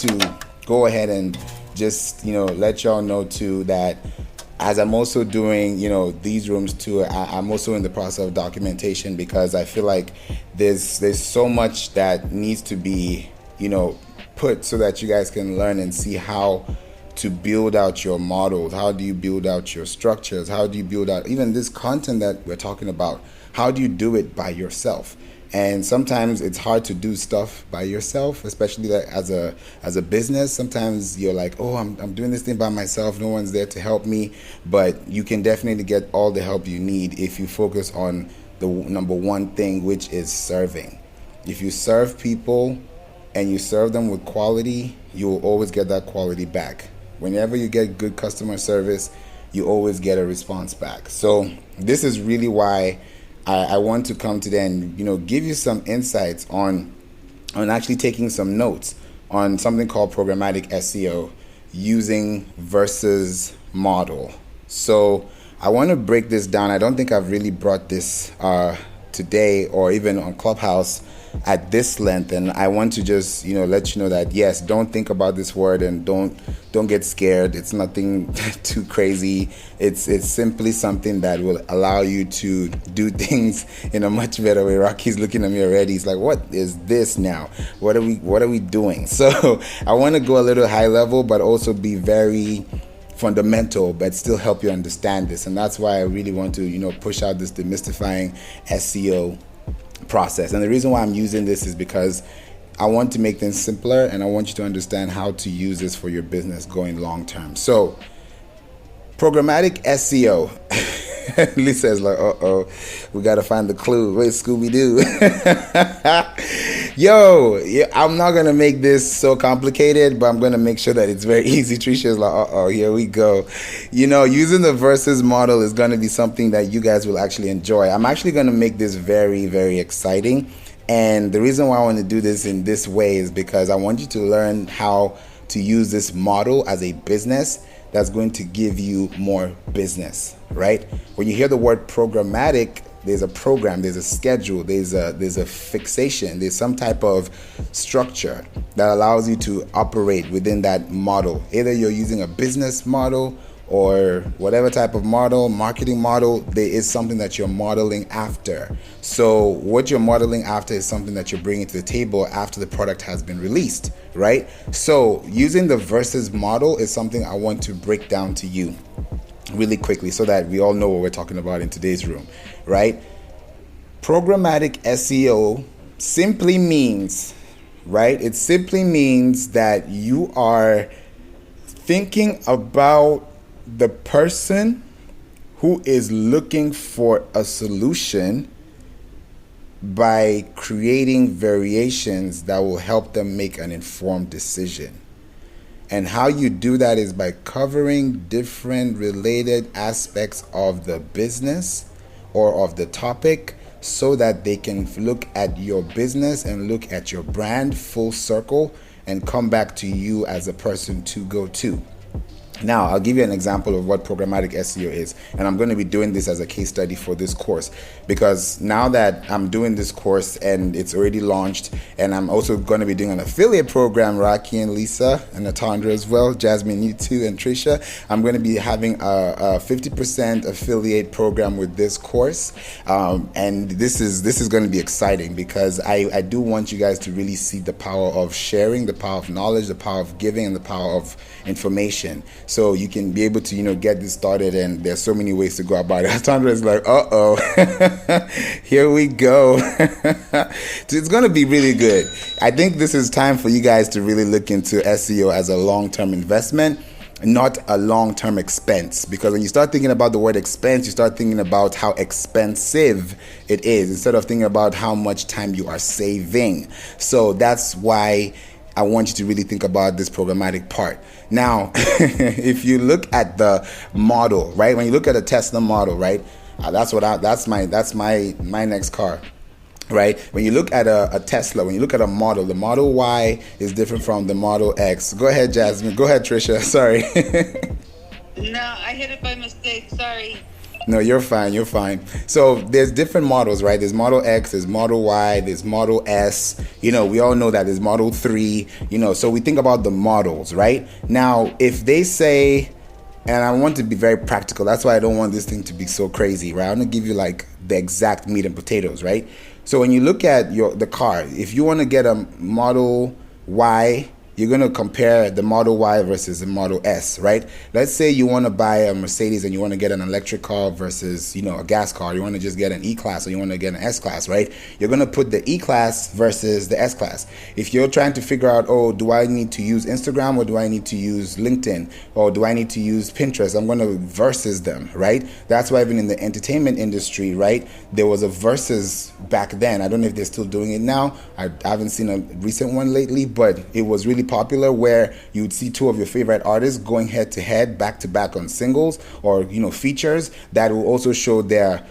to go ahead and just, let y'all know too that as I'm also doing, these rooms too, I'm also in the process of documentation, because I feel like there's so much that needs to be, put so that you guys can learn and see how to build out your models. How do you build out your structures? How do you build out even this content that we're talking about? How do you do it by yourself? And sometimes it's hard to do stuff by yourself, especially that as a business. Sometimes you're like, oh, I'm doing this thing by myself. No one's there to help me. But you can definitely get all the help you need if you focus on the number one thing, which is serving. If you serve people and you serve them with quality, you will always get that quality back. Whenever you get good customer service, you always get a response back. So this is really why I want to come today and give you some insights on actually taking some notes on something called programmatic SEO using versus model. So I want to break this down. I don't think I've really brought this today or even on Clubhouse at this length, and I want to just let you know that yes, don't think about this word and don't get scared. It's nothing too crazy. It's simply something that will allow you to do things in a much better way. Rocky's looking at me already. He's like, what is this now? What are we doing? So I want to go a little high level but also be very fundamental, but still help you understand this. And that's why I really want to push out this demystifying SEO process. And the reason why I'm using this is because I want to make things simpler, and I want you to understand how to use this for your business going long term. So programmatic SEO. Lisa's like, uh-oh, we got to find the clue. Wait, Scooby-Doo. Yo, I'm not going to make this so complicated, but I'm going to make sure that it's very easy. Trisha's like, uh-oh, here we go. Using the versus model is going to be something that you guys will actually enjoy. I'm actually going to make this very, very exciting. And the reason why I want to do this in this way is because I want you to learn how to use this model as a business that's going to give you more business, right? When you hear the word programmatic, there's a program, there's a schedule, there's a fixation, there's some type of structure that allows you to operate within that model. Either you're using a business model or whatever type of model, marketing model, there is something that you're modeling after. So what you're modeling after is something that you're bringing to the table after the product has been released, right? So using the versus model is something I want to break down to you really quickly so that we all know what we're talking about in today's room, right? Programmatic SEO simply means, right? It simply means that you are thinking about the person who is looking for a solution by creating variations that will help them make an informed decision. And how you do that is by covering different related aspects of the business or of the topic so that they can look at your business and look at your brand full circle and come back to you as a person to go to. Now, I'll give you an example of what programmatic SEO is, and I'm going to be doing this as a case study for this course, because now that I'm doing this course and it's already launched, and I'm also going to be doing an affiliate program, Rocky and Lisa and Natandra as well, Jasmine, you too, and Trisha. I'm going to be having a 50% affiliate program with this course, and this is going to be exciting because I do want you guys to really see the power of sharing, the power of knowledge, the power of giving, and the power of information. So you can be able to, get this started, and there's so many ways to go about it. Sandra is like, uh-oh, here we go. It's going to be really good. I think this is time for you guys to really look into SEO as a long-term investment, not a long-term expense. Because when you start thinking about the word expense, you start thinking about how expensive it is instead of thinking about how much time you are saving. So that's why I want you to really think about this programmatic part. Now, if you look at the model, right? When you look at a Tesla model, right? That's my next car, right? When you look at a Tesla, when you look at a model, the Model Y is different from the Model X. Go ahead, Jasmine. Go ahead, Trisha. Sorry. No, I hit it by mistake. Sorry. No, you're fine. You're fine. So there's different models, right? There's Model X, there's Model Y, there's Model S. We all know that there's Model 3. So we think about the models, right? Now, if they say, and I want to be very practical, that's why I don't want this thing to be so crazy, right? I'm gonna give you like the exact meat and potatoes, right? So when you look at the car, if you want to get a Model Y, you're going to compare the Model Y versus the Model S, right? Let's say you want to buy a Mercedes and you want to get an electric car versus, a gas car. You want to just get an E-Class or you want to get an S-Class, right? You're going to put the E-Class versus the S-Class. If you're trying to figure out, do I need to use Instagram or do I need to use LinkedIn or do I need to use Pinterest? I'm going to versus them, right? That's why even in the entertainment industry, right, there was a versus back then. I don't know if they're still doing it now. I haven't seen a recent one lately, but it was really popular where you would see two of your favorite artists going head to head, back to back on singles or features that will also show their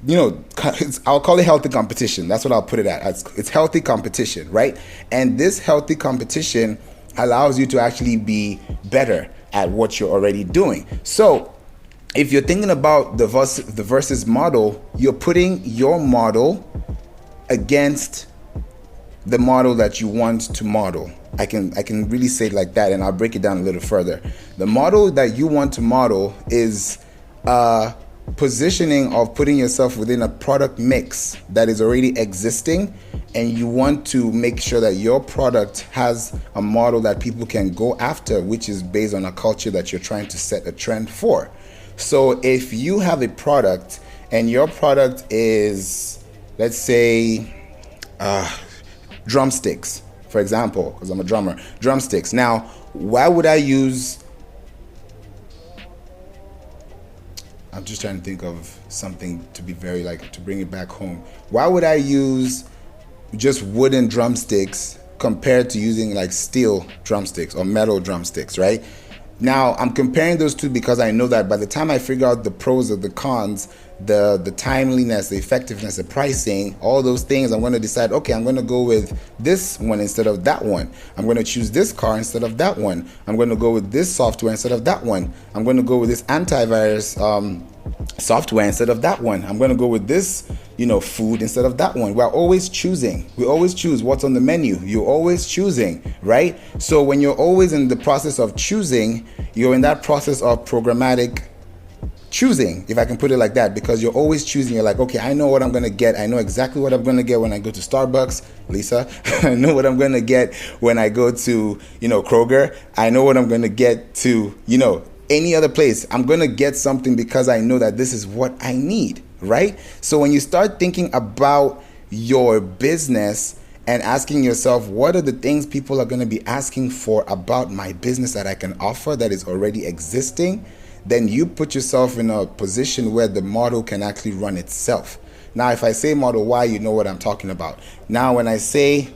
I'll call it healthy competition. That's what I'll put it at. It's healthy competition, right? And this healthy competition allows you to actually be better at what you're already doing. So if you're thinking about the versus model, you're putting your model against the model that you want to model. I can really say it like that, and I'll break it down a little further. The model that you want to model is positioning of putting yourself within a product mix that is already existing, and you want to make sure that your product has a model that people can go after, which is based on a culture that you're trying to set a trend for. So if you have a product and your product is, let's say, drumsticks, for example, because I'm a drummer, drumsticks. Now, why would I use, I'm just trying to think of something to be very to bring it back home. Why would I use just wooden drumsticks compared to using steel drumsticks or metal drumsticks, right? Now, I'm comparing those two because I know that by the time I figure out the pros or the cons, the timeliness, the effectiveness, the pricing, all those things, I'm going to decide, okay, I'm going to go with this one instead of that one. I'm going to choose this car instead of that one. I'm going to go with this software instead of that one. I'm going to go with this antivirus software instead of that one. I'm going to go with this, food instead of that one. We're always choosing. We always choose what's on the menu. You're always choosing, right? So when you're always in the process of choosing, you're in that process of programmatic choosing, if I can put it like that, because you're always choosing. You're like, okay, I know what I'm going to get. I know exactly what I'm going to get when I go to Starbucks, Lisa. I know what I'm going to get when I go to, Kroger. I know what I'm going to get to, any other place. I'm going to get something because I know that this is what I need, right? So when you start thinking about your business and asking yourself, what are the things people are going to be asking for about my business that I can offer that is already existing, then you put yourself in a position where the model can actually run itself. Now, if I say Model Y, you know what I'm talking about. Now, when I say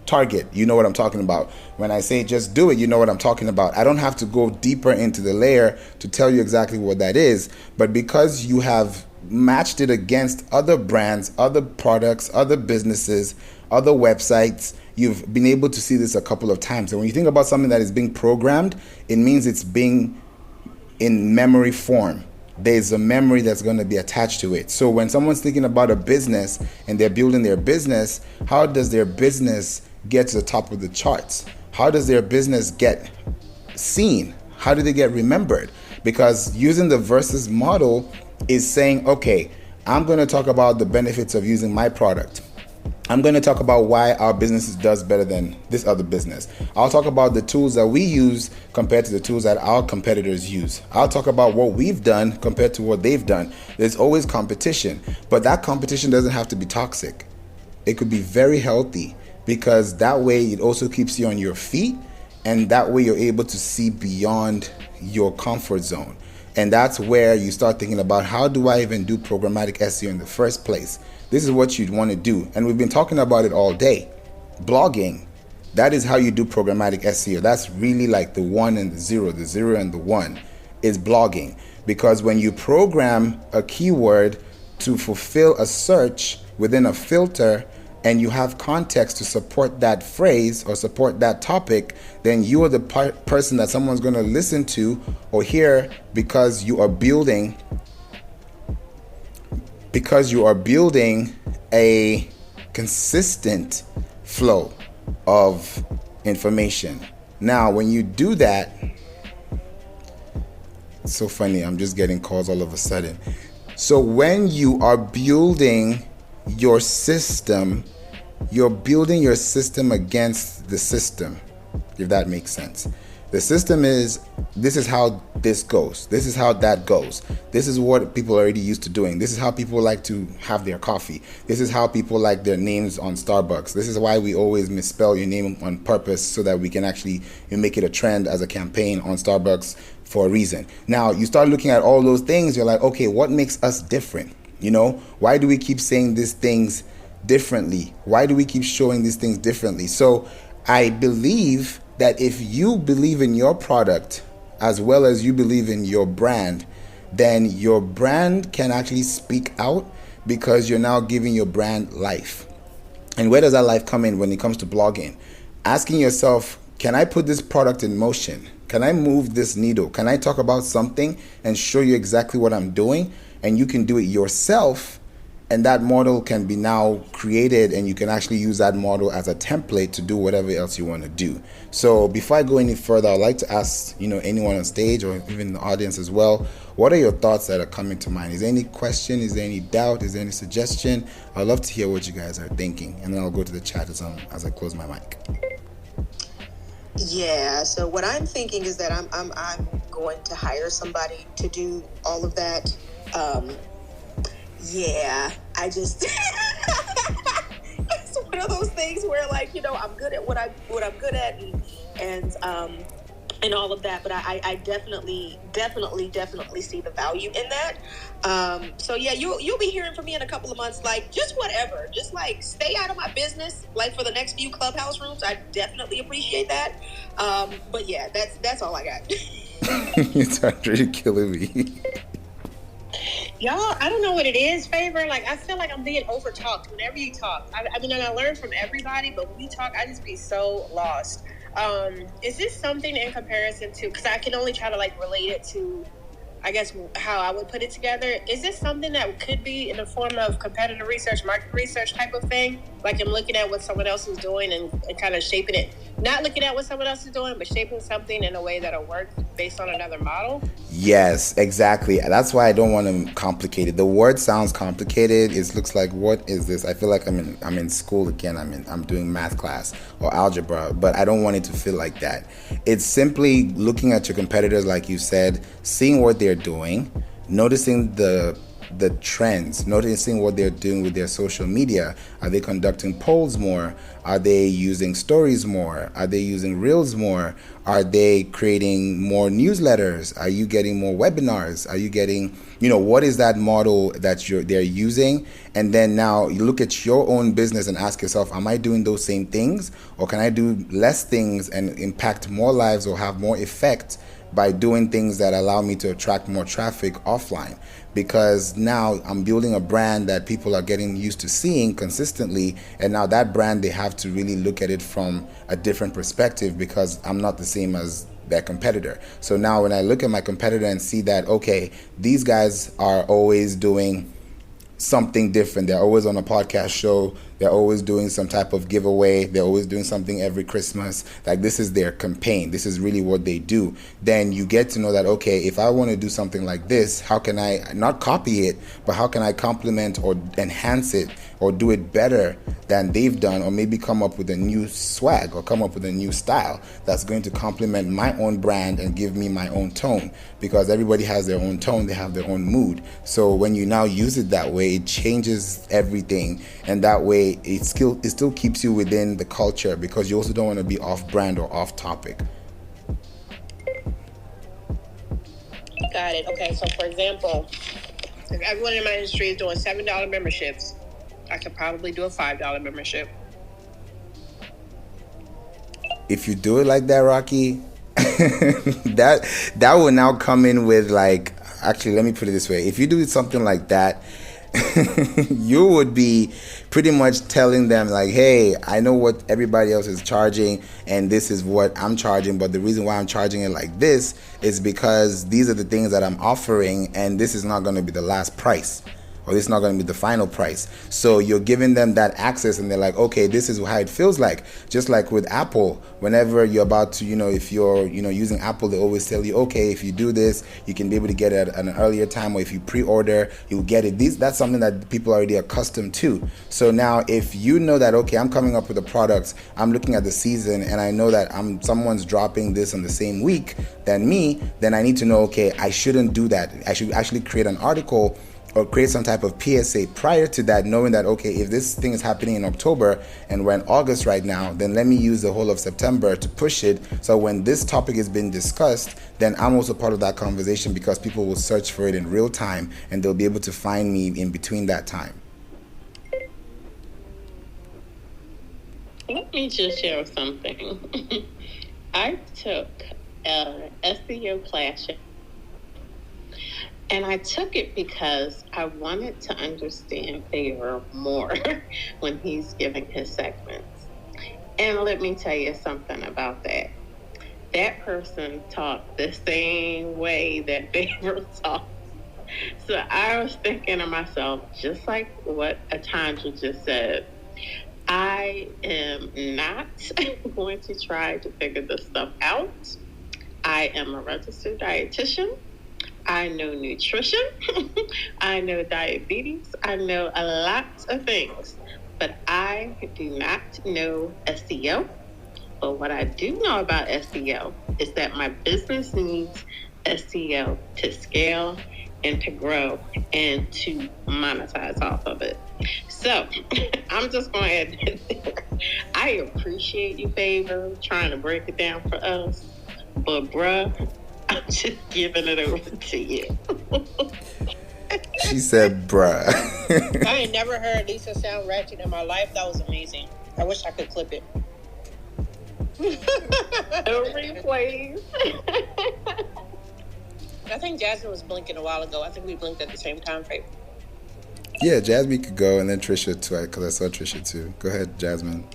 Target, you know what I'm talking about. When I say just do it, you know what I'm talking about. I don't have to go deeper into the layer to tell you exactly what that is, but because you have matched it against other brands, other products, other businesses, other websites, you've been able to see this a couple of times. And when you think about something that is being programmed, it means it's being in memory form. There's a memory that's going to be attached to it. So when someone's thinking about a business and they're building their business, how does their business get to the top of the charts? How does their business get seen? How do they get remembered? Because using the versus model is saying, okay, I'm going to talk about the benefits of using my product. I'm going to talk about why our business does better than this other business. I'll talk about the tools that we use compared to the tools that our competitors use. I'll talk about what we've done compared to what they've done. There's always competition, but that competition doesn't have to be toxic. It could be very healthy, because that way it also keeps you on your feet, and that way you're able to see beyond your comfort zone. And that's where you start thinking about, how do I even do programmatic SEO in the first place? This is what you'd want to do. And we've been talking about it all day. Blogging, that is how you do programmatic SEO. That's really like the 1 and the 0, the 0 and the 1 is blogging. Because when you program a keyword to fulfill a search within a filter, and you have context to support that phrase or support that topic, then you are the person that someone's going to listen to or hear, because you are building a consistent flow of information. Now, when you do that, it's so funny, I'm just getting calls all of a sudden. So when you are building your system, you're building your system against the system, if that makes sense. The system is, this is how this goes. This is how that goes. This is what people are already used to doing. This is how people like to have their coffee. This is how people like their names on Starbucks. This is why we always misspell your name on purpose, so that we can actually make it a trend as a campaign on Starbucks for a reason. Now, you start looking at all those things, you're like, okay, what makes us different? Why do we keep saying these things differently? Why do we keep showing these things differently? So I believe that if you believe in your product as well as you believe in your brand, then your brand can actually speak out, because you're now giving your brand life. And where does that life come in when it comes to blogging? Asking yourself, can I put this product in motion? Can I move this needle? Can I talk about something and show you exactly what I'm doing? And you can do it yourself. And that model can be now created, and you can actually use that model as a template to do whatever else you want to do. So before I go any further, I'd like to ask, anyone on stage or even the audience as well, what are your thoughts that are coming to mind? Is there any question? Is there any doubt? Is there any suggestion? I'd love to hear what you guys are thinking, and then I'll go to the chat as I close my mic. Yeah, so what I'm thinking is that I'm going to hire somebody to do all of that. Yeah, I just it's one of those things where, like, I'm good at what I'm good at, and all of that. But I definitely see the value in that. So yeah, you'll be hearing from me in a couple of months. Like, just whatever, just like stay out of my business. Like, for the next few Clubhouse rooms, I definitely appreciate that. But yeah, that's all I got. It's really killing me. Y'all, I don't know what it is, Favor. Like, I feel like I'm being over-talked whenever you talk. I mean, and I learn from everybody, but when you talk, I just be so lost. Is this something in comparison to, because I can only try to, like, relate it to, I guess, how I would put it together. Is this something that could be in the form of competitive research, market research type of thing? Like, I'm looking at what someone else is doing and kind of shaping it. Not looking at what someone else is doing, but shaping something in a way that'll work based on another model? Yes, exactly. That's why I don't want to complicate it. The word sounds complicated. It looks like, what is this? I feel like I'm in school again. I'm doing math class or algebra, but I don't want it to feel like that. It's simply looking at your competitors, like you said, seeing what they're doing, noticing the trends, noticing what they're doing with their social media. Are they conducting polls more? Are they using stories more? Are they using reels more? Are they creating more newsletters? Are you getting more webinars? Are you getting, what is that model that they're using? And then now you look at your own business and ask yourself, am I doing those same things? Or can I do less things and impact more lives or have more effect by doing things that allow me to attract more traffic offline? Because now I'm building a brand that people are getting used to seeing consistently, and now that brand, they have to really look at it from a different perspective, because I'm not the same as their competitor. So now when I look at my competitor and see that, okay, these guys are always doing something different. They're always on a podcast show. They're always doing some type of giveaway. They're always doing something every Christmas. Like, this is their campaign. This is really what they do. Then you get to know that, okay, if I want to do something like this, how can I not copy it, but how can I complement or enhance it or do it better than they've done, or maybe come up with a new swag or come up with a new style that's going to complement my own brand and give me my own tone, because everybody has their own tone. They have their own mood. So when you now use it that way, it changes everything, and that way it still keeps you within the culture, because you also don't want to be off brand or off topic. Got it. Okay, so for example, if everyone in my industry is doing $7 memberships, I could probably do a $5 membership. If you do it like that, Rocky, that will now come in with, like, actually, let me put it this way. If you do something like that, you would be pretty much telling them like, hey, I know what everybody else is charging and this is what I'm charging, but the reason why I'm charging it like this is because these are the things that I'm offering, and this is not going to be the last price, or this is not going to be the final price. So you're giving them that access, and they're like, okay, this is how it feels like. Just like with Apple, whenever you're about to, if you're, using Apple, they always tell you, okay, if you do this, you can be able to get it at an earlier time, or if you pre-order, you'll get it. That's something that people are already accustomed to. So now if you know that, okay, I'm coming up with a product, I'm looking at the season, and I know that someone's dropping this on the same week than me, then I need to know, okay, I shouldn't do that. I should actually create an article or create some type of PSA prior to that, knowing that, okay, if this thing is happening in October and we're in August right now, then let me use the whole of September to push it. So when this topic is being discussed, then I'm also part of that conversation, because people will search for it in real time and they'll be able to find me in between that time. Let me just share something. I took an SEO class, and I took it because I wanted to understand Favor more when he's giving his segments. And let me tell you something about that. That person talked the same way that Favor talks. So I was thinking to myself, just like what Atandra just said, I am not going to try to figure this stuff out. I am a registered dietitian. I know nutrition. I know diabetes. I know a lot of things, but I do not know SEO. But what I do know about SEO is that my business needs SEO to scale and to grow and to monetize off of it. So I'm just going to admit there. I appreciate you, Favor, trying to break it down for us. But bruh, I'm just giving it over to you. She said, bruh. I ain't never heard Lisa sound ratchet in my life. That was amazing. I wish I could clip it. Replays. I think Jasmine was blinking a while ago. I think we blinked at the same time, Faith. Yeah, Jasmine could go, and then Trisha too, because I saw Trisha too. Go ahead, Jasmine.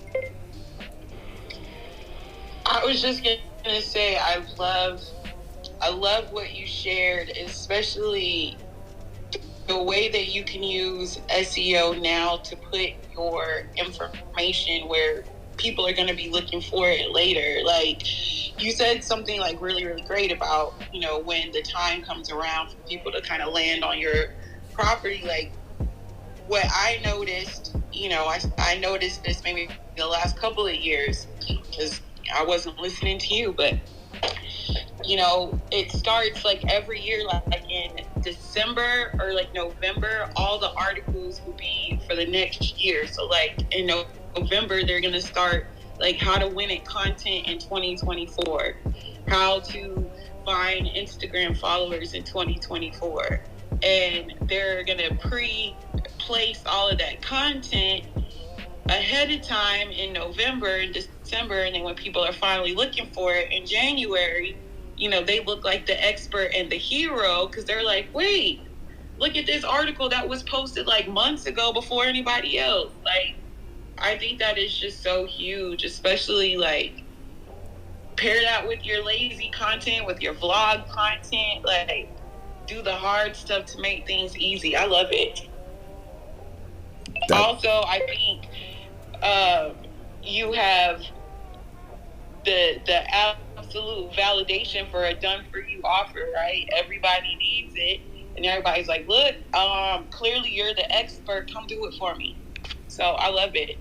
I was just going to say, I love what you shared, especially the way that you can use SEO now to put your information where people are going to be looking for it later. Like, you said something like really, really great about, when the time comes around for people to kind of land on your property. Like, what I noticed, I noticed this maybe the last couple of years, because I wasn't listening to you, but it starts like every year, like in December or like November, all the articles will be for the next year. So like in November, they're going to start like how to win at content in 2024, how to find Instagram followers in 2024. And they're going to pre-place all of that content ahead of time in November and December. And then when people are finally looking for it in January, they look like the expert and the hero, because they're like, wait, look at this article that was posted like months ago before anybody else. Like, I think that is just so huge, especially like pair that with your lazy content, with your vlog content, like do the hard stuff to make things easy. I love it. Also, I think you have the absolute validation for a done-for-you offer, right? Everybody needs it, and everybody's like, look, clearly you're the expert. Come do it for me. So I love it.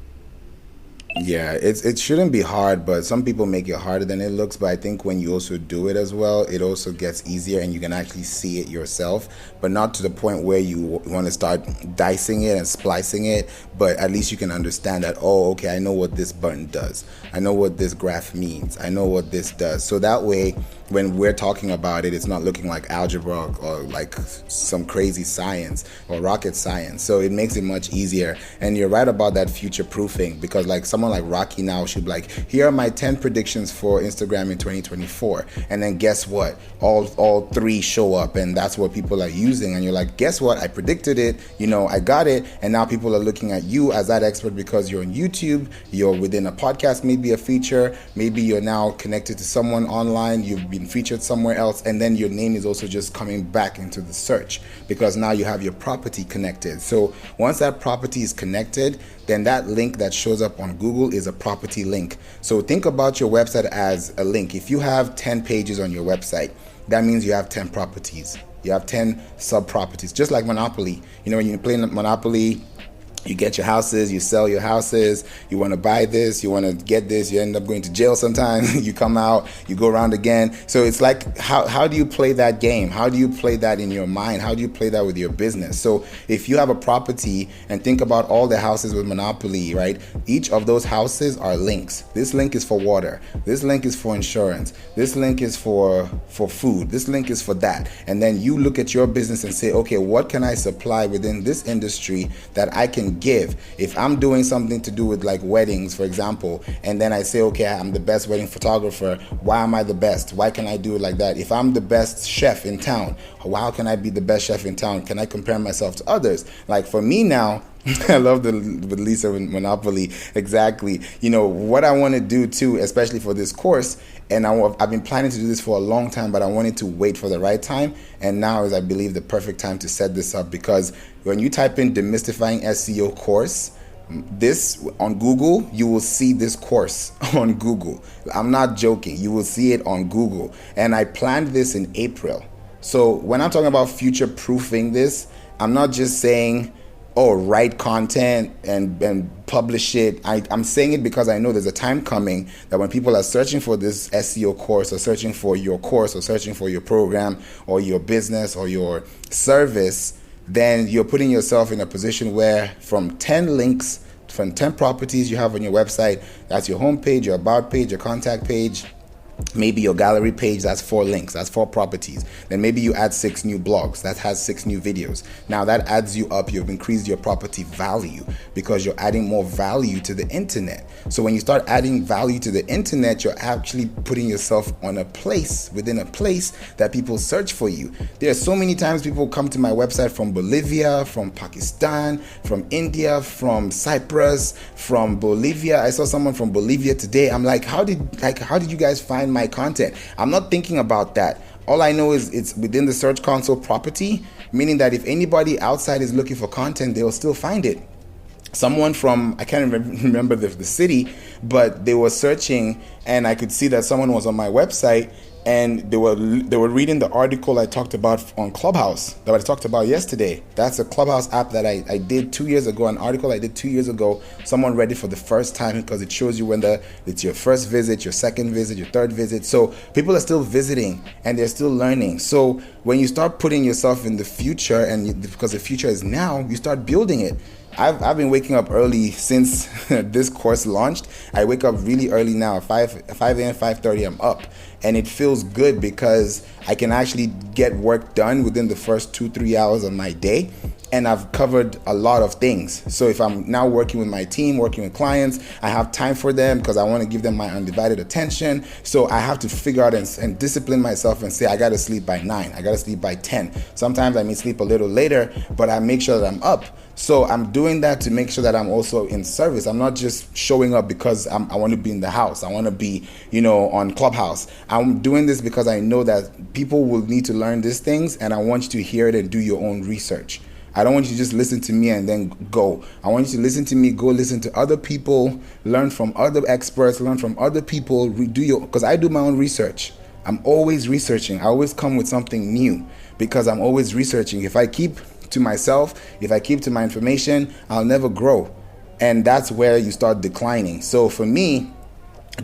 Yeah, it shouldn't be hard, but some people make it harder than it looks. But I think when you also do it as well, it also gets easier, and you can actually see it yourself, but not to the point where you want to start dicing it and splicing it. But at least you can understand that, oh, okay, I know what this button does. I know what this graph means. I know what this does. So that way, when we're talking about it, it's not looking like algebra or like some crazy science or rocket science. So it makes it much easier. And you're right about that future proofing, because like someone someone like Rocky now should be like, here are my 10 predictions for Instagram in 2024. And then guess what? All 3 show up, and that's what people are using. And you're like, guess what? I predicted it, I got it. And now people are looking at you as that expert because you're on YouTube, you're within a podcast, maybe a feature, maybe you're now connected to someone online, you've been featured somewhere else, and then your name is also just coming back into the search because now you have your property connected. So once that property is connected, then that link that shows up on Google is a property link. So think about your website as a link. If you have 10 pages on your website, that means you have 10 properties. You have 10 sub-properties, just like Monopoly. When you play Monopoly, you get your houses, you sell your houses, you want to buy this, you want to get this, you end up going to jail sometimes, you come out, you go around again. So it's like, how do you play that game? How do you play that in your mind? How do you play that with your business? So if you have a property and think about all the houses with Monopoly, right? Each of those houses are links. This link is for water. This link is for insurance. This link is for food. This link is for that. And then you look at your business and say, okay, what can I supply within this industry that I can give? If I'm doing something to do with like weddings, for example, and then I say, okay, I'm the best wedding photographer, why am I the best? Why can I do it like that? If I'm the best chef in town, how can I be the best chef in town? Can I compare myself to others? Like for me now, I love the with Lisa Monopoly. Exactly. What I want to do too, especially for this course, and I've been planning to do this for a long time, but I wanted to wait for the right time. And now is, I believe, the perfect time to set this up, because when you type in demystifying SEO course, this on Google, you will see this course on Google. I'm not joking. You will see it on Google. And I planned this in April. So when I'm talking about future proofing this, I'm not just saying, write content and publish it. I'm saying it because I know there's a time coming that when people are searching for this SEO course, or searching for your course, or searching for your program or your business or your service, then you're putting yourself in a position where from 10 links, from 10 properties you have on your website, that's your homepage, your about page, your contact page, maybe your gallery page, that's 4 links, that's 4 properties. Then maybe you add 6 new blogs, that has 6 new videos. Now that adds you up, you've increased your property value because you're adding more value to the internet. So when you start adding value to the internet, you're actually putting yourself on a place, within a place that people search for you. There are so many times people come to my website from Bolivia, from Pakistan, from India, from Cyprus, from Bolivia. I saw someone from Bolivia today. I'm like, how did you guys find my content? I'm not thinking about that. All I know is it's within the Search Console property, meaning that if anybody outside is looking for content, they'll still find it. Someone from, I can't remember the city, but they were searching, and I could see that someone was on my website, and they were reading the article I talked about on Clubhouse that I talked about yesterday. That's a Clubhouse app that I did 2 years ago, an article I did 2 years ago. Someone read it for the first time because it shows you when it's your first visit, your second visit, your third visit. So people are still visiting and they're still learning. So when you start putting yourself in the future, and because the future is now, you start building it. I've been waking up early since this course launched. I wake up really early now, 5 a.m., 5:30, I'm up. And it feels good because I can actually get work done within the first 2-3 hours of my day. And I've covered a lot of things. So if I'm now working with my team, working with clients, I have time for them because I want to give them my undivided attention. So I have to figure out and discipline myself and say, I got to sleep by 9. I got to sleep by 10. Sometimes I may sleep a little later, but I make sure that I'm up. So I'm doing that to make sure that I'm also in service. I'm not just showing up because I want to be in the house. I want to be, on Clubhouse. I'm doing this because I know that people will need to learn these things, and I want you to hear it and do your own research. I don't want you to just listen to me and then go. I want you to listen to me, go listen to other people, learn from other experts, learn from other people, because I do my own research. I'm always researching. I always come with something new because I'm always researching. If I keep to myself, if I keep to my information, I'll never grow. And that's where you start declining. So for me,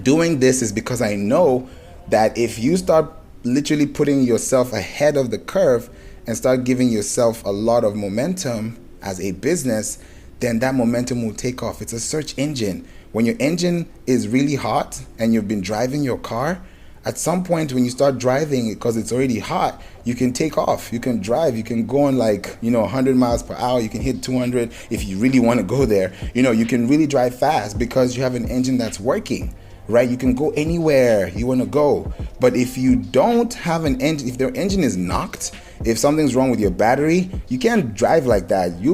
doing this is because I know that if you start literally putting yourself ahead of the curve and start giving yourself a lot of momentum as a business, then that momentum will take off. It's a search engine. When your engine is really hot and you've been driving your car, At some point when you start driving, because it's already hot, you can take off, you can drive, you can go on 100 miles per hour, you can hit 200 if you really want to go there. You can really drive fast because you have an engine that's working, right? You can go anywhere you want to go. But if you don't have an engine, if their engine is knocked, if something's wrong with your battery, you can't drive like that. You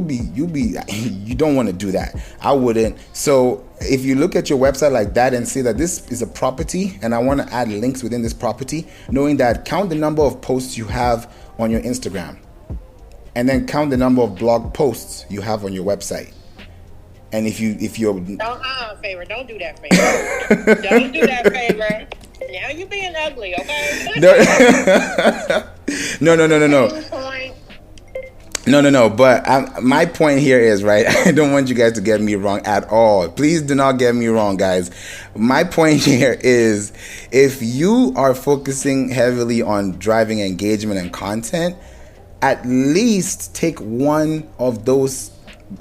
don't want to do that. I wouldn't. So if you look at your website like that and see that this is a property and I want to add links within this property, knowing that, count the number of posts you have on your Instagram and then count the number of blog posts you have on your website. And if you're favor, don't do that favor. Don't do that favor. Now you're being ugly, okay? No. But my point here is, right, I don't want you guys to get me wrong at all. Please do not get me wrong, guys. My point here is, if you are focusing heavily on driving engagement and content, at least take one of those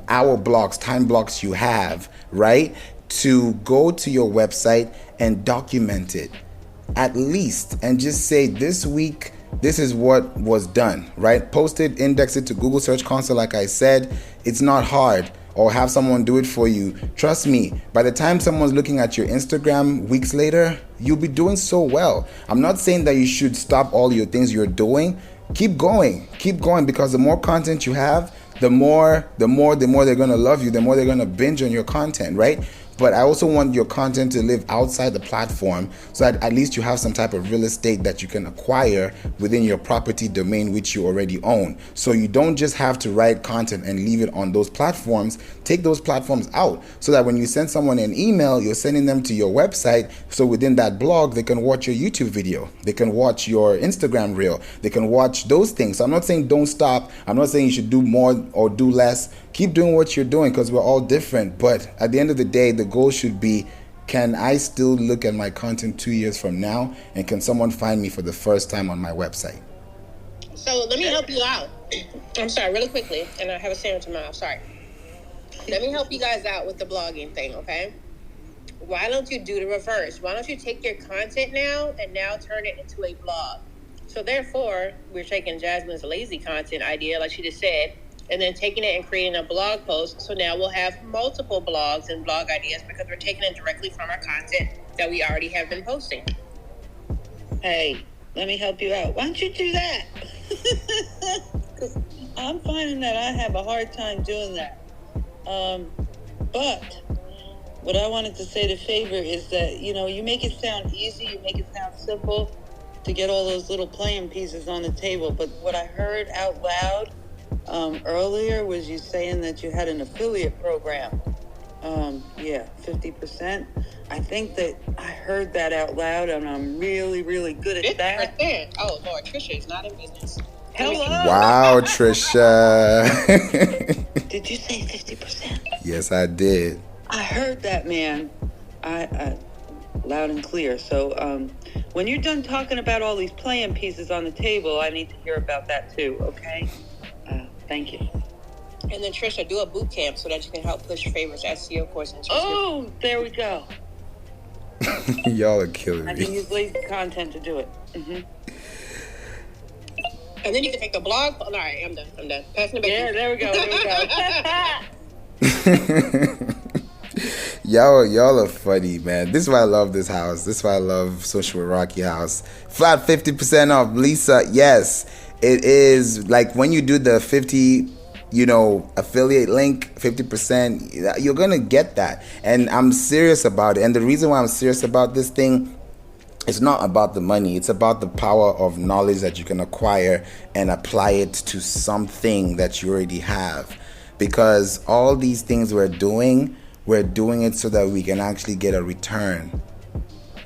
time blocks you have, right, to go to your website and document it. At least, and just say, this week, this is what was done, right? Post it, index it to Google Search Console, like I said. It's not hard. Or have someone do it for you. Trust me, by the time someone's looking at your Instagram weeks later, you'll be doing so well. I'm not saying that you should stop all your things you're doing. Keep going, because the more content you have, the more they're going to love you, the more they're going to binge on your content, right? But I also want your content to live outside the platform, so that at least you have some type of real estate that you can acquire within your property domain, which you already own. So you don't just have to write content and leave it on those platforms. Take those platforms out, so that when you send someone an email, you're sending them to your website. So within that blog, they can watch your YouTube video, they can watch your Instagram reel, they can watch those things. So I'm not saying don't stop. I'm not saying you should do more or do less. Keep doing what you're doing, because we're all different. But at the end of the day, the goal should be, can I still look at my content 2 years from now? And can someone find me for the first time on my website? So let me help you out. I'm sorry, really quickly. And I have a sandwich in my mouth. Sorry. Let me help you guys out with the blogging thing, okay? Why don't you do the reverse? Why don't you take your content now and now turn it into a blog? So therefore, we're taking Jasmine's lazy content idea, like she just said, and then taking it and creating a blog post. So now we'll have multiple blogs and blog ideas, because we're taking it directly from our content that we already have been posting. Hey, let me help you out. Why don't you do that? Because I'm finding that I have a hard time doing that. But what I wanted to say to Favor is that, you make it sound easy, you make it sound simple to get all those little playing pieces on the table. But what I heard out loud earlier was you saying that you had an affiliate program. 50%. I think that I heard that out loud, and I'm really, really good at that. 50%. Oh, Lord, Trisha is not in business. Hello. Wow, Trisha. Did you say 50%? Yes, I did. I heard that, man. I loud and clear. So when you're done talking about all these playing pieces on the table, I need to hear about that too, okay? Thank you. And then Trisha, do a boot camp so that you can help push Favor's SEO course into Oh, there we go. Y'all are killing I me. can use lazy content to do it. Mm-hmm. And then you can take the blog. All right, I'm done. Passing the back. Yeah, there we go. Y'all are funny, man. This is why I love this house. This is why I love Social with Rocky House. Flat 50% off, Lisa. Yes, it is. Like when you do the 50, affiliate link, 50%, you're gonna get that. And I'm serious about it. And the reason why I'm serious about this thing, it's not about the money. It's about the power of knowledge that you can acquire and apply it to something that you already have. Because all these things we're doing it so that we can actually get a return.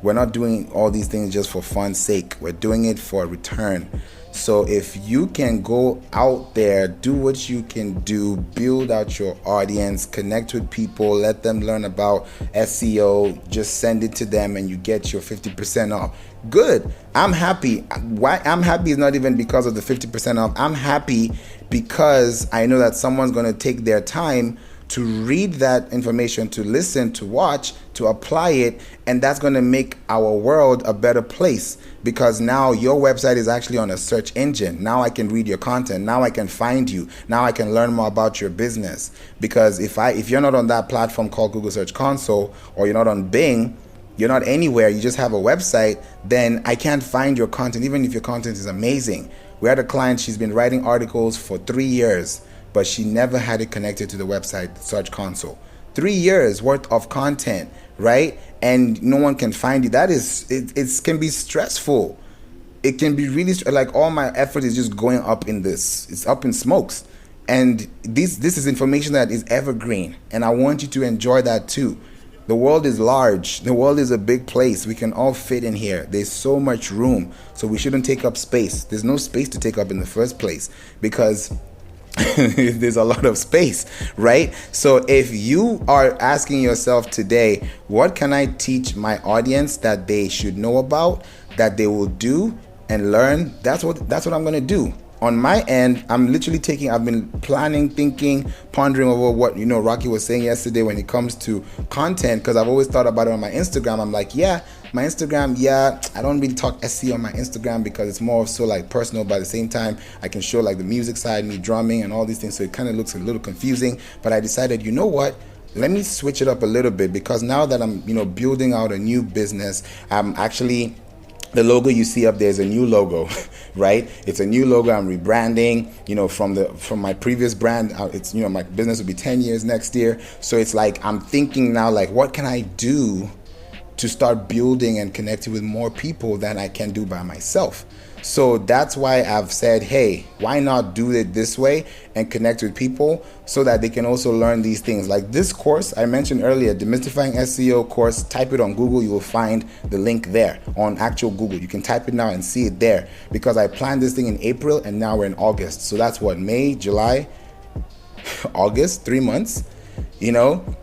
We're not doing all these things just for fun's sake. We're doing it for a return. So if you can go out there, do what you can do, build out your audience, connect with people, let them learn about SEO, just send it to them and you get your 50% off. Good. I'm happy. Why I'm happy is not even because of the 50% off. I'm happy because I know that someone's going to take their time to read that information, to listen, to watch, to apply it, and that's going to make our world a better place, because now your website is actually on a search engine. Now I can read your content. Now I can find you. Now I can learn more about your business. Because if you're not on that platform called Google Search Console, or you're not on Bing, you're not anywhere, you just have a website, then I can't find your content, even if your content is amazing. We had a client, she's been writing articles for 3 years, but she never had it connected to the website Search Console. 3 years worth of content, right? And no one can find you. That is, it can be stressful. It can be really, like, all my effort is just going up in this. It's up in smokes. And this is information that is evergreen. And I want you to enjoy that too. The world is large. The world is a big place. We can all fit in here. There's so much room. So we shouldn't take up space. There's no space to take up in the first place, because there's a lot of space, right? So if you are asking yourself today, what can I teach my audience that they should know about, that they will do and learn? That's what I'm going to do. On my end, I've been planning, thinking, pondering over what, Rocky was saying yesterday when it comes to content, because I've always thought about it on my Instagram. I'm like, my Instagram, I don't really talk SEO on my Instagram because it's more so like personal, but at the same time, I can show like the music side, me drumming and all these things. So it kind of looks a little confusing, but I decided, you know what? Let me switch it up a little bit, because now that I'm, building out a new business, I'm actually, the logo you see up there is a new logo, right? It's a new logo. I'm rebranding, from my previous brand. It's, my business will be 10 years next year. So it's like, I'm thinking now, like, what can I do to start building and connecting with more people than I can do by myself? So that's why I've said, hey, why not do it this way and connect with people so that they can also learn these things. Like this course I mentioned earlier, Demystifying SEO course, type it on Google, you will find the link there on actual Google. You can type it now and see it there, because I planned this thing in April and now we're in August. So that's what, May, July, August, 3 months,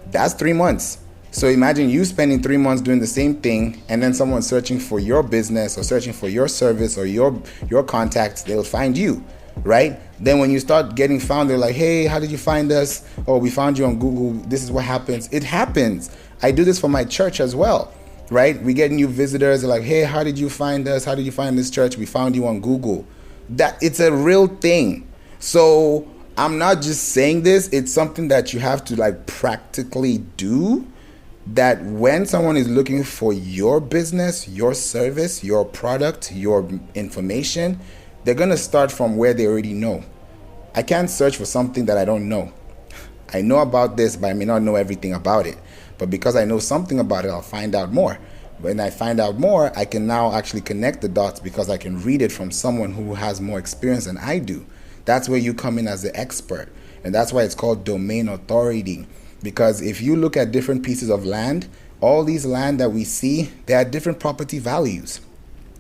that's 3 months. So imagine you spending 3 months doing the same thing, and then someone searching for your business or searching for your service or your contacts, they'll find you, right? Then when you start getting found, they're like, hey, how did you find us? Oh, we found you on Google. This is what happens. It happens. I do this for my church as well, right? We get new visitors. They're like, hey, how did you find us? How did you find this church? We found you on Google. That it's a real thing. So I'm not just saying this. It's something that you have to like practically do. That when someone is looking for your business, your service, your product, your information, they're going to start from where they already know. I can't search for something that I don't know. I know about this, but I may not know everything about it. But because I know something about it, I'll find out more. When I find out more, I can now actually connect the dots because I can read it from someone who has more experience than I do. That's where you come in as the expert. And that's why it's called domain authority. Because if you look at different pieces of land, all these land that we see, they are different property values.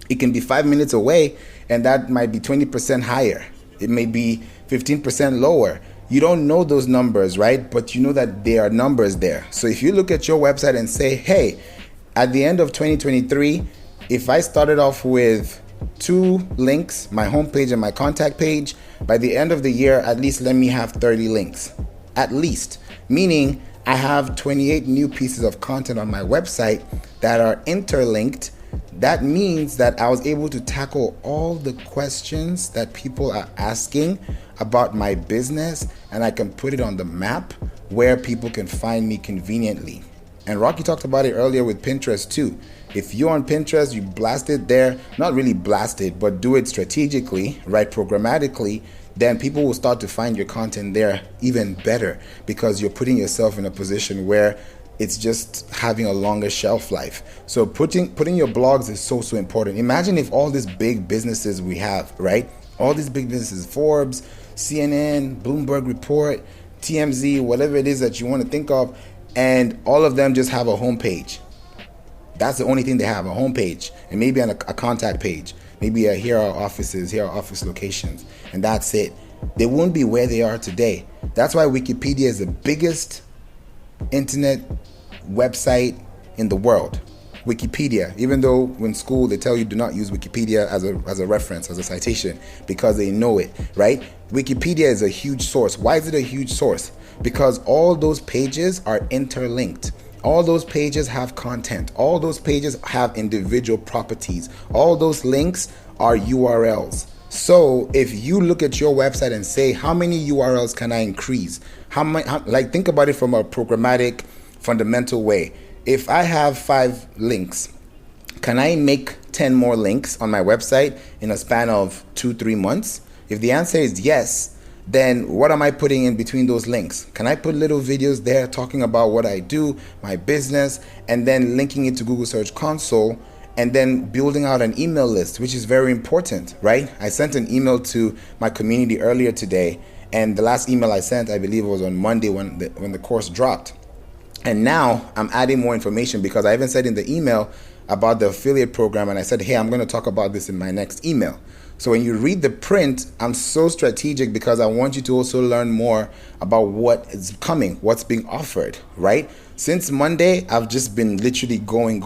It can be 5 minutes away and that might be 20% higher. It may be 15% lower. You don't know those numbers, right? But you know that there are numbers there. So if you look at your website and say, hey, at the end of 2023, if I started off with 2 links, my homepage and my contact page, by the end of the year, at least let me have 30 links. At least. Meaning I have 28 new pieces of content on my website that are interlinked. That means that I was able to tackle all the questions that people are asking about my business, and I can put it on the map where people can find me conveniently. And Rocky talked about it earlier with Pinterest too. If you're on Pinterest, you blast it there, not really blast it, but do it strategically, right? Programmatically, then people will start to find your content there even better because you're putting yourself in a position where it's just having a longer shelf life. So putting your blogs is so important. Imagine if all these big businesses we have, right? All these big businesses, Forbes, CNN, Bloomberg Report, TMZ, whatever it is that you want to think of, and all of them just have a homepage. That's the only thing they have, a homepage, and maybe a contact page. Maybe here are our offices, here are office locations, and that's it. They won't be where they are today. That's why Wikipedia is the biggest internet website in the world. Wikipedia, even though in school they tell you do not use Wikipedia as a reference, as a citation, because they know it, right? Wikipedia is a huge source. Why is it a huge source? because all those pages are interlinked. All those pages have content. All those pages have individual properties. All those links are URLs. So if you look at your website and say, how many URLs can I increase? Like, think about it from a programmatic fundamental way. If I have 5 links, can I make 10 more links on my website in a span of 2-3 months? If the answer is yes, then what am I putting in between those links? Can I put little videos there talking about what I do, my business, and then linking it to Google Search Console, and then building out an email list, which is very important, right? I sent an email to my community earlier today, and the last email I sent, I believe, was on Monday when the course dropped. And now I'm adding more information because I even said in the email about the affiliate program, and I said, hey, I'm going to talk about this in my next email. So when you read the print, I'm so strategic because I want you to also learn more about what is coming, what's being offered, right? Since Monday, I've just been literally going,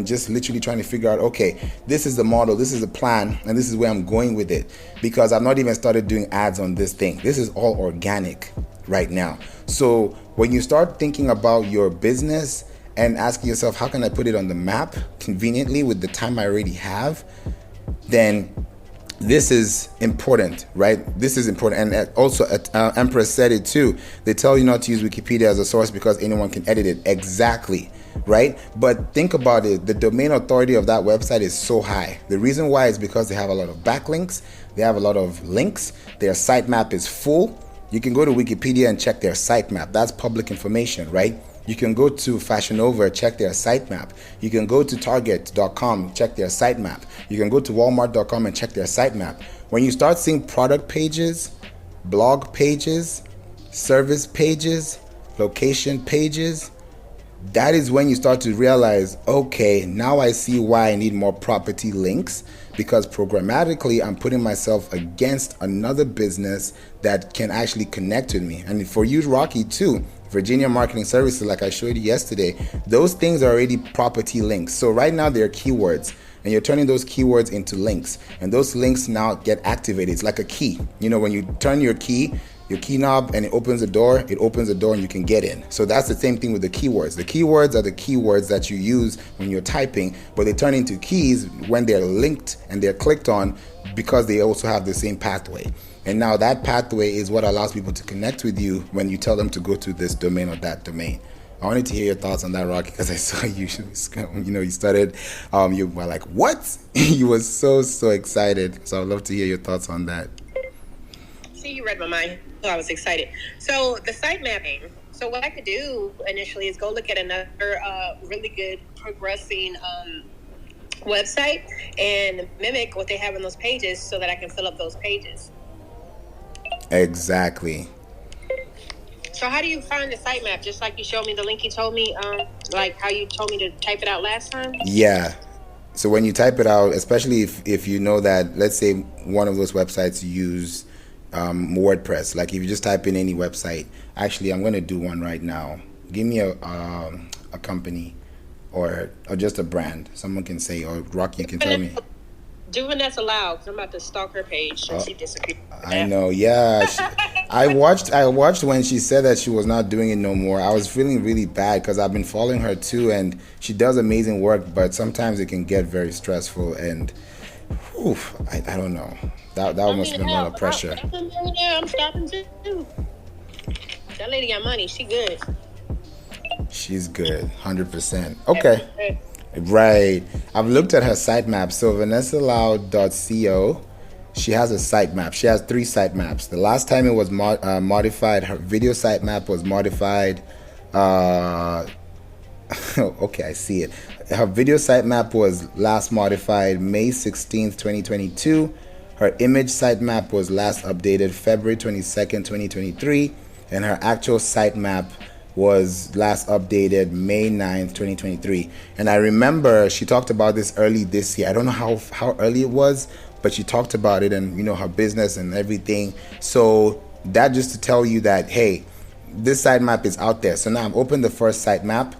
just literally trying to figure out, okay, this is the model, this is the plan, and this is where I'm going with it, because I've not even started doing ads on this thing. This is all organic right now. So when you start thinking about your business and asking yourself, how can I put it on the map conveniently with the time I already have, then this is important, right? This is important. And also, Empress said it too. They tell you not to use Wikipedia as a source because anyone can edit it. Exactly, right? But think about it. The domain authority of that website is so high. The reason why is because they have a lot of backlinks. They have a lot of links. Their sitemap is full. You can go to Wikipedia and check their sitemap. That's public information, right? You can go to Fashion Nova, check their sitemap. You can go to Target.com, check their sitemap. You can go to Walmart.com and check their sitemap. When you start seeing product pages, blog pages, service pages, location pages, that is when you start to realize, okay, now I see why I need more property links, because programmatically I'm putting myself against another business that can actually connect with me. And for you, Rocky, too, Virginia Marketing Services, like I showed you yesterday, those things are already property links. So right now they're keywords, and you're turning those keywords into links, and those links now get activated. It's like a key. You know, when you turn your key knob and it opens the door and you can get in. So that's the same thing with the keywords. The keywords are the keywords that you use when you're typing, but they turn into keys when they're linked and they're clicked on, because they also have the same pathway. And now that pathway is what allows people to connect with you when you tell them to go to this domain or that domain. I wanted to hear your thoughts on that, Rocky, because I saw you started, you were like, what? You were so excited. So I'd love to hear your thoughts on that. See, you read my mind. I was excited. So the site mapping. So what I could do initially is go look at another really good progressing website and mimic what they have in those pages so that I can fill up those pages. Exactly. So how do you find the sitemap? Just like you showed me the link you told me, like how you told me to type it out last time? Yeah. So when you type it out, especially if you know that, let's say one of those websites use WordPress, like if you just type in any website, actually I'm going to do one right now. Give me a company or just a brand. Someone can say, or Rocky, you can tell me. Doing that's allowed, because I'm about to stalk her page and she disappeared. I know, yeah. I watched when she said that she was not doing it no more. I was feeling really bad because I've been following her too, and she does amazing work, but sometimes it can get very stressful, and I don't know. That must have been a lot of pressure. I'm stopping too. That lady got money. She good. She's good, 100%. Okay. Right. I've looked at her sitemap. So VanessaLau.co, she has a sitemap. She has 3 sitemaps. The last time it was modified, her video sitemap was modified. Okay, I see it. Her video sitemap was last modified May 16th, 2022. Her image sitemap was last updated February 22nd, 2023. And her actual sitemap was last updated May 9th, 2023. And I remember she talked about this early this year. I don't know how early it was, but she talked about it and, her business and everything. So that just to tell you that, hey, this sitemap is out there. So now I've opened the first sitemap.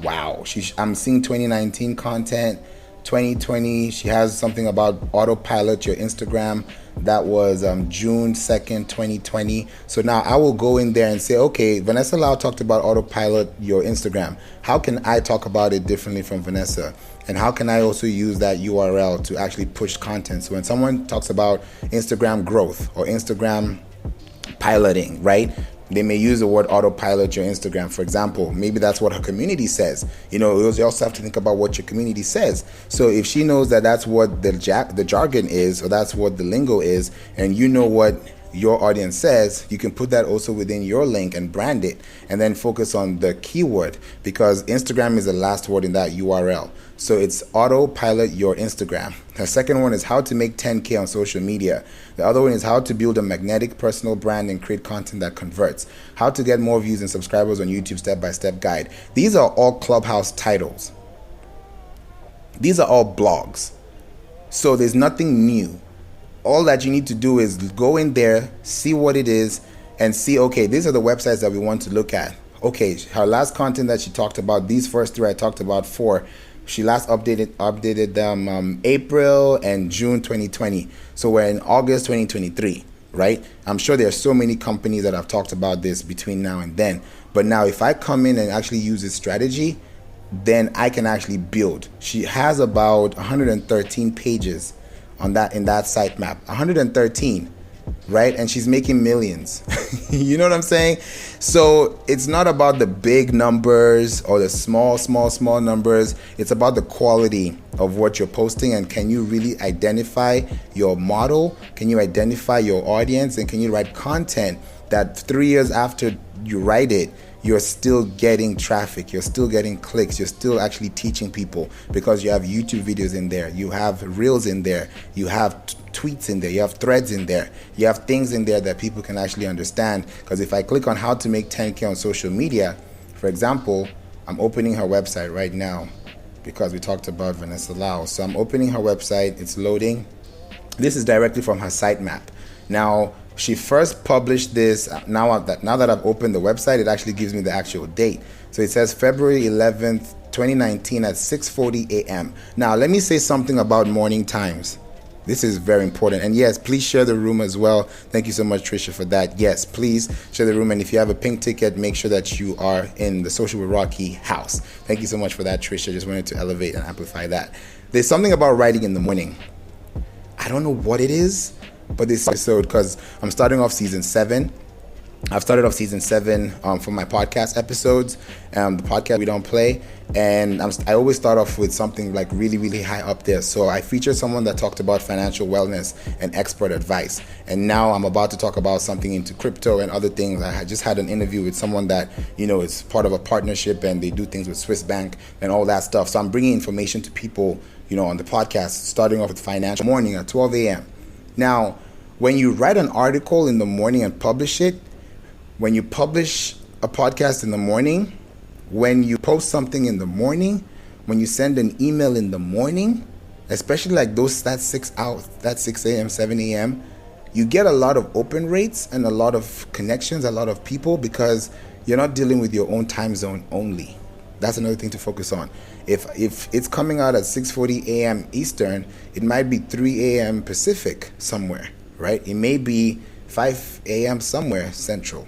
Wow. I'm seeing 2019 content. 2020. She has something about autopilot your Instagram. That was June 2nd, 2020. So now I will go in there and say, okay, Vanessa Lau talked about autopilot your Instagram. How can I talk about it differently from Vanessa? And how can I also use that URL to actually push content? So when someone talks about Instagram growth or Instagram piloting, right? They may use the word autopilot your Instagram, for example. Maybe that's what her community says. You also have to think about what your community says. So if she knows that that's what the jargon is, or that's what the lingo is, and you know what your audience says, you can put that also within your link and brand it, and then focus on the keyword, because Instagram is the last word in that URL. So it's autopilot your Instagram. The second one is how to make 10K on social media. The other one is how to build a magnetic personal brand and create content that converts. How to get more views and subscribers on YouTube step-by-step guide. These are all Clubhouse titles. These are all blogs. So there's nothing new. All that you need to do is go in there, see what it is, and see, okay, these are the websites that we want to look at. Okay, her last content that she talked about, these first three I talked about 4. She last updated them April and June 2020. So we're in August 2023, right? I'm sure there are so many companies that have talked about this between now and then. But now if I come in and actually use this strategy, then I can actually build. She has about 113 pages in that sitemap. 113. Right? And she's making millions. You know what I'm saying? So it's not about the big numbers or the small numbers. It's about the quality of what you're posting, and can you really identify your model? Can you identify your audience? And can you write content that 3 years after you write it, you're still getting traffic, you're still getting clicks, you're still actually teaching people, because you have YouTube videos in there, you have reels in there, you have tweets in there, you have threads in there, you have things in there that people can actually understand. Because if I click on how to make 10K on social media, for example, I'm opening her website right now because we talked about Vanessa Lau. So I'm opening her website, it's loading. This is directly from her sitemap. Now, she first published this, now that I've opened the website, it actually gives me the actual date. So it says February 11th, 2019 at 6:40 a.m. Now, let me say something about morning times. This is very important. And yes, please share the room as well. Thank you so much, Trisha, for that. Yes, please share the room. And if you have a pink ticket, make sure that you are in the Social with Rocky house. Thank you so much for that, Trisha. Just wanted to elevate and amplify that. There's something about writing in the morning. I don't know what it is, but this episode, because I'm starting off season 7. I've started off season 7 for my podcast episodes, the podcast We Don't Play, and I always start off with something like really, really high up there. So I featured someone that talked about financial wellness and expert advice, and now I'm about to talk about something into crypto and other things. I just had an interview with someone that, is part of a partnership, and they do things with Swiss Bank and all that stuff. So I'm bringing information to people, on the podcast, starting off with financial morning at 12 a.m. Now, when you write an article in the morning and publish it, when you publish a podcast in the morning, when you post something in the morning, when you send an email in the morning, especially like that 6 a.m., 7 a.m., you get a lot of open rates and a lot of connections, a lot of people, because you're not dealing with your own time zone only. That's another thing to focus on. If it's coming out at 6:40 a.m. Eastern, it might be 3 a.m. Pacific somewhere, right? It may be 5 a.m. somewhere central,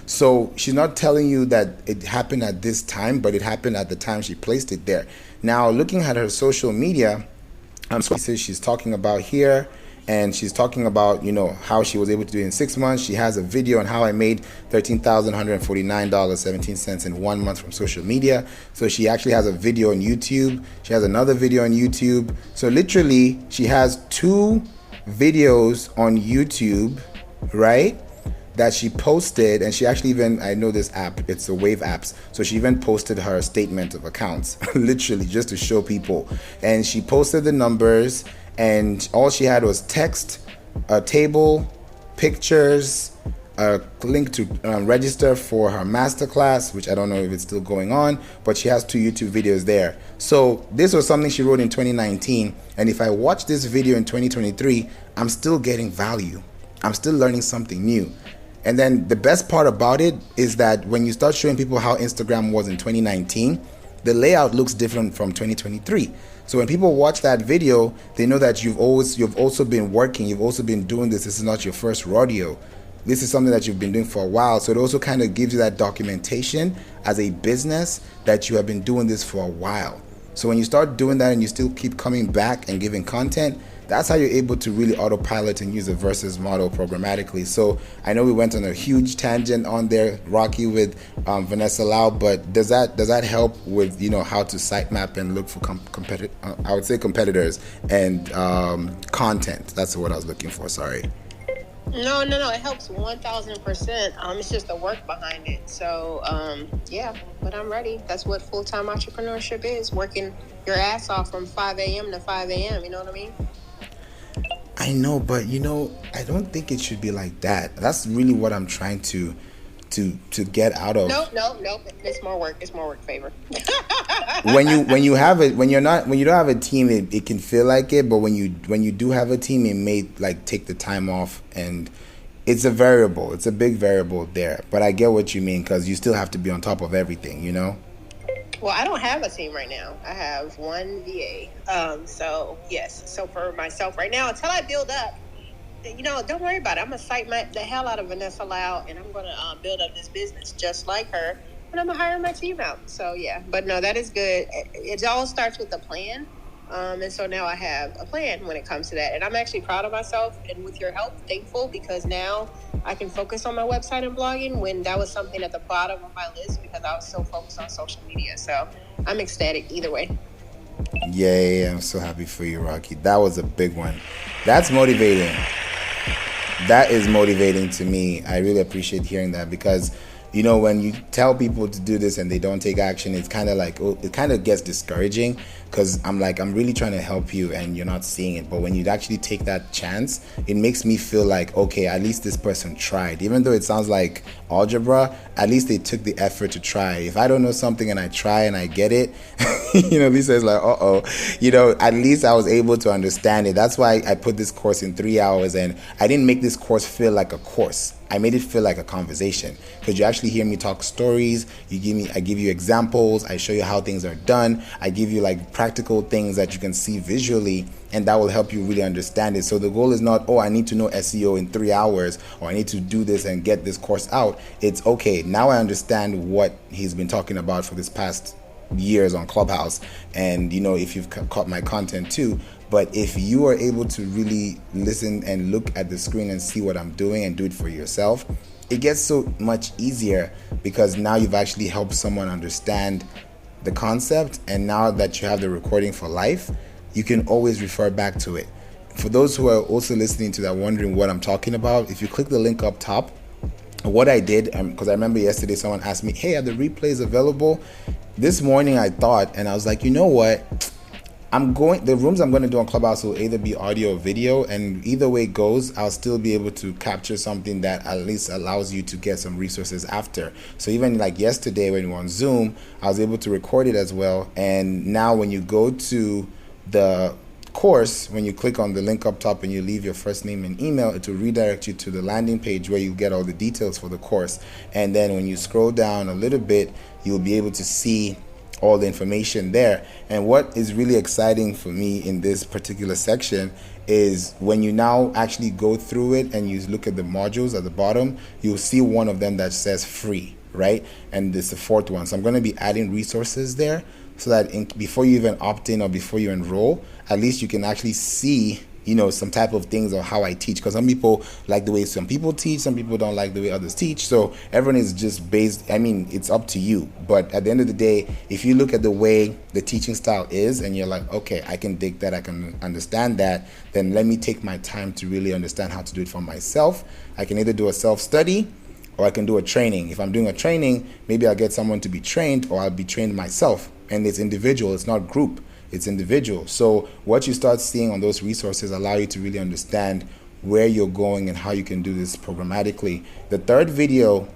So she's not telling you that it happened at this time, but it happened at the time she placed it there. Now, looking at her social media, she's talking about here, and she's talking about, how she was able to do it in 6 months. She has a video on how I made $13,149.17 in 1 month from social media. So she actually has a video on YouTube. She has another video on YouTube. So literally, she has 2 videos on YouTube, right, that she posted. And she actually even, I know this app, it's the Wave apps, so she even posted her statement of accounts literally just to show people. And she posted the numbers, and all she had was text, a table, pictures, a link to register for her masterclass, which I don't know if it's still going on, but she has 2 YouTube videos there. So this was something she wrote in 2019, and if I watch this video in 2023, I'm still getting value. I'm still learning something new. And then the best part about it is that when you start showing people how Instagram was in 2019, the layout looks different from 2023. So when people watch that video, they know that you've also been working, you've also been doing this. This is not your first rodeo. This is something that you've been doing for a while. So it also kind of gives you that documentation as a business that you have been doing this for a while. So when you start doing that and you still keep coming back and giving content, that's how you're able to really autopilot and use the versus model programmatically. So I know we went on a huge tangent on there, Rocky, with Vanessa Lau, but does that help with, you know, how to sitemap and look for competitors and content? That's what I was looking for. Sorry. No, it helps 1,000%. It's just the work behind it. So, yeah, but I'm ready. That's what full-time entrepreneurship is, working your ass off from 5 a.m. to 5 a.m., you know what I mean? I know, but, you know, I don't think it should be like that. That's really what I'm trying to get out of. No, it's more work. It's more work, Favor. when you don't have a team, it can feel like it, but when you do have a team, it may like take the time off, and it's a variable. It's a big variable there. But I get what you mean, because you still have to be on top of everything, you know? Well, I don't have a team right now. I have one VA. So yes. So for myself right now, until I build up, you know, don't worry about it. I'm going to cite the hell out of Vanessa Lau, and I'm going to build up this business just like her, and I'm going to hire my team out. So, yeah. But, no, that is good. It all starts with a plan. And so now I have a plan when it comes to that. And I'm actually proud of myself, and with your help, thankful, because now I can focus on my website and blogging when that was something at the bottom of my list because I was so focused on social media. So I'm ecstatic either way. Yeah, I'm so happy for you, Rocky. That was a big one. That's motivating. That is motivating to me. I really appreciate hearing that, because, you know, when you tell people to do this and they don't take action, it's kind of like, it kind of gets discouraging, because I'm really trying to help you and you're not seeing it. But when you actually take that chance, it makes me feel like, okay, at least this person tried. Even though it sounds like algebra, at least they took the effort to try. If I don't know something and I try and I get it, you know, Lisa is like, you know, at least I was able to understand it. That's why I put this course in 3 hours, and I didn't make this course feel like a course. I made it feel like a conversation, because you actually hear me talk stories. I give you examples. I show you how things are done. I give you like practical things that you can see visually, and that will help you really understand it. So the goal is not, I need to know SEO in 3 hours, or I need to do this and get this course out. It's okay. Now I understand what he's been talking about for this past years on Clubhouse, and, you know, if you've caught my content too. But if you are able to really listen and look at the screen and see what I'm doing and do it for yourself, it gets so much easier, because now you've actually helped someone understand the concept. And now that you have the recording for life, you can always refer back to it. For those who are also listening to that, wondering what I'm talking about, if you click the link up top, what I did, because I remember yesterday someone asked me, hey, are the replays available? This morning I thought, and I was like, you know what? The rooms I'm going to do on Clubhouse will either be audio or video, and either way it goes, I'll still be able to capture something that at least allows you to get some resources after. So even like yesterday when we were on Zoom, I was able to record it as well. And now when you go to the course, when you click on the link up top and you leave your first name and email, it will redirect you to the landing page where you get all the details for the course. And then when you scroll down a little bit, you'll be able to see all the information there. And what is really exciting for me in this particular section is when you now actually go through it and you look at the modules at the bottom, you'll see one of them that says free, right? And it's the fourth one. So I'm going to be adding resources there, so that before you even opt in or before you enroll, at least you can actually see, you know, some type of things or how I teach. Because some people like the way some people teach, some people don't like the way others teach. So everyone is just based, it's up to you. But at the end of the day, if you look at the way the teaching style is and you're like, okay, I can dig that, I can understand that, then let me take my time to really understand how to do it for myself. I can either do a self-study or I can do a training. If I'm doing a training, maybe I'll get someone to be trained, or I'll be trained myself. And it's individual, it's not group. It's individual. So what you start seeing on those resources allow you to really understand where you're going and how you can do this programmatically. The third video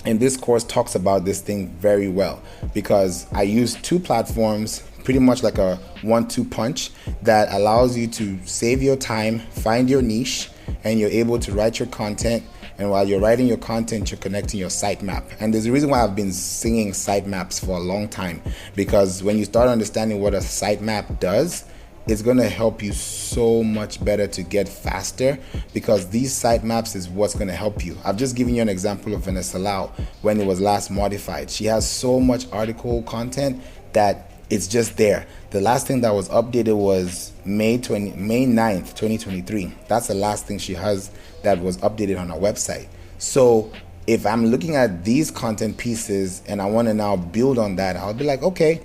in this course talks about this thing very well, because I use two platforms, pretty much like a 1-2 punch, that allows you to save your time, find your niche, and you're able to write your content And while you're writing your content, you're connecting your sitemap. And there's a reason why I've been singing sitemaps for a long time, because when you start understanding what a sitemap does, it's going to help you so much better to get faster, because these sitemaps is what's going to help you. I've just given you an example of Vanessa Lau when it was last modified. She has so much article content that it's just there. The last thing that was updated was May 9th, 2023. That's the last thing she has that was updated on her website. So if I'm looking at these content pieces and I want to now build on that, I'll be like, okay,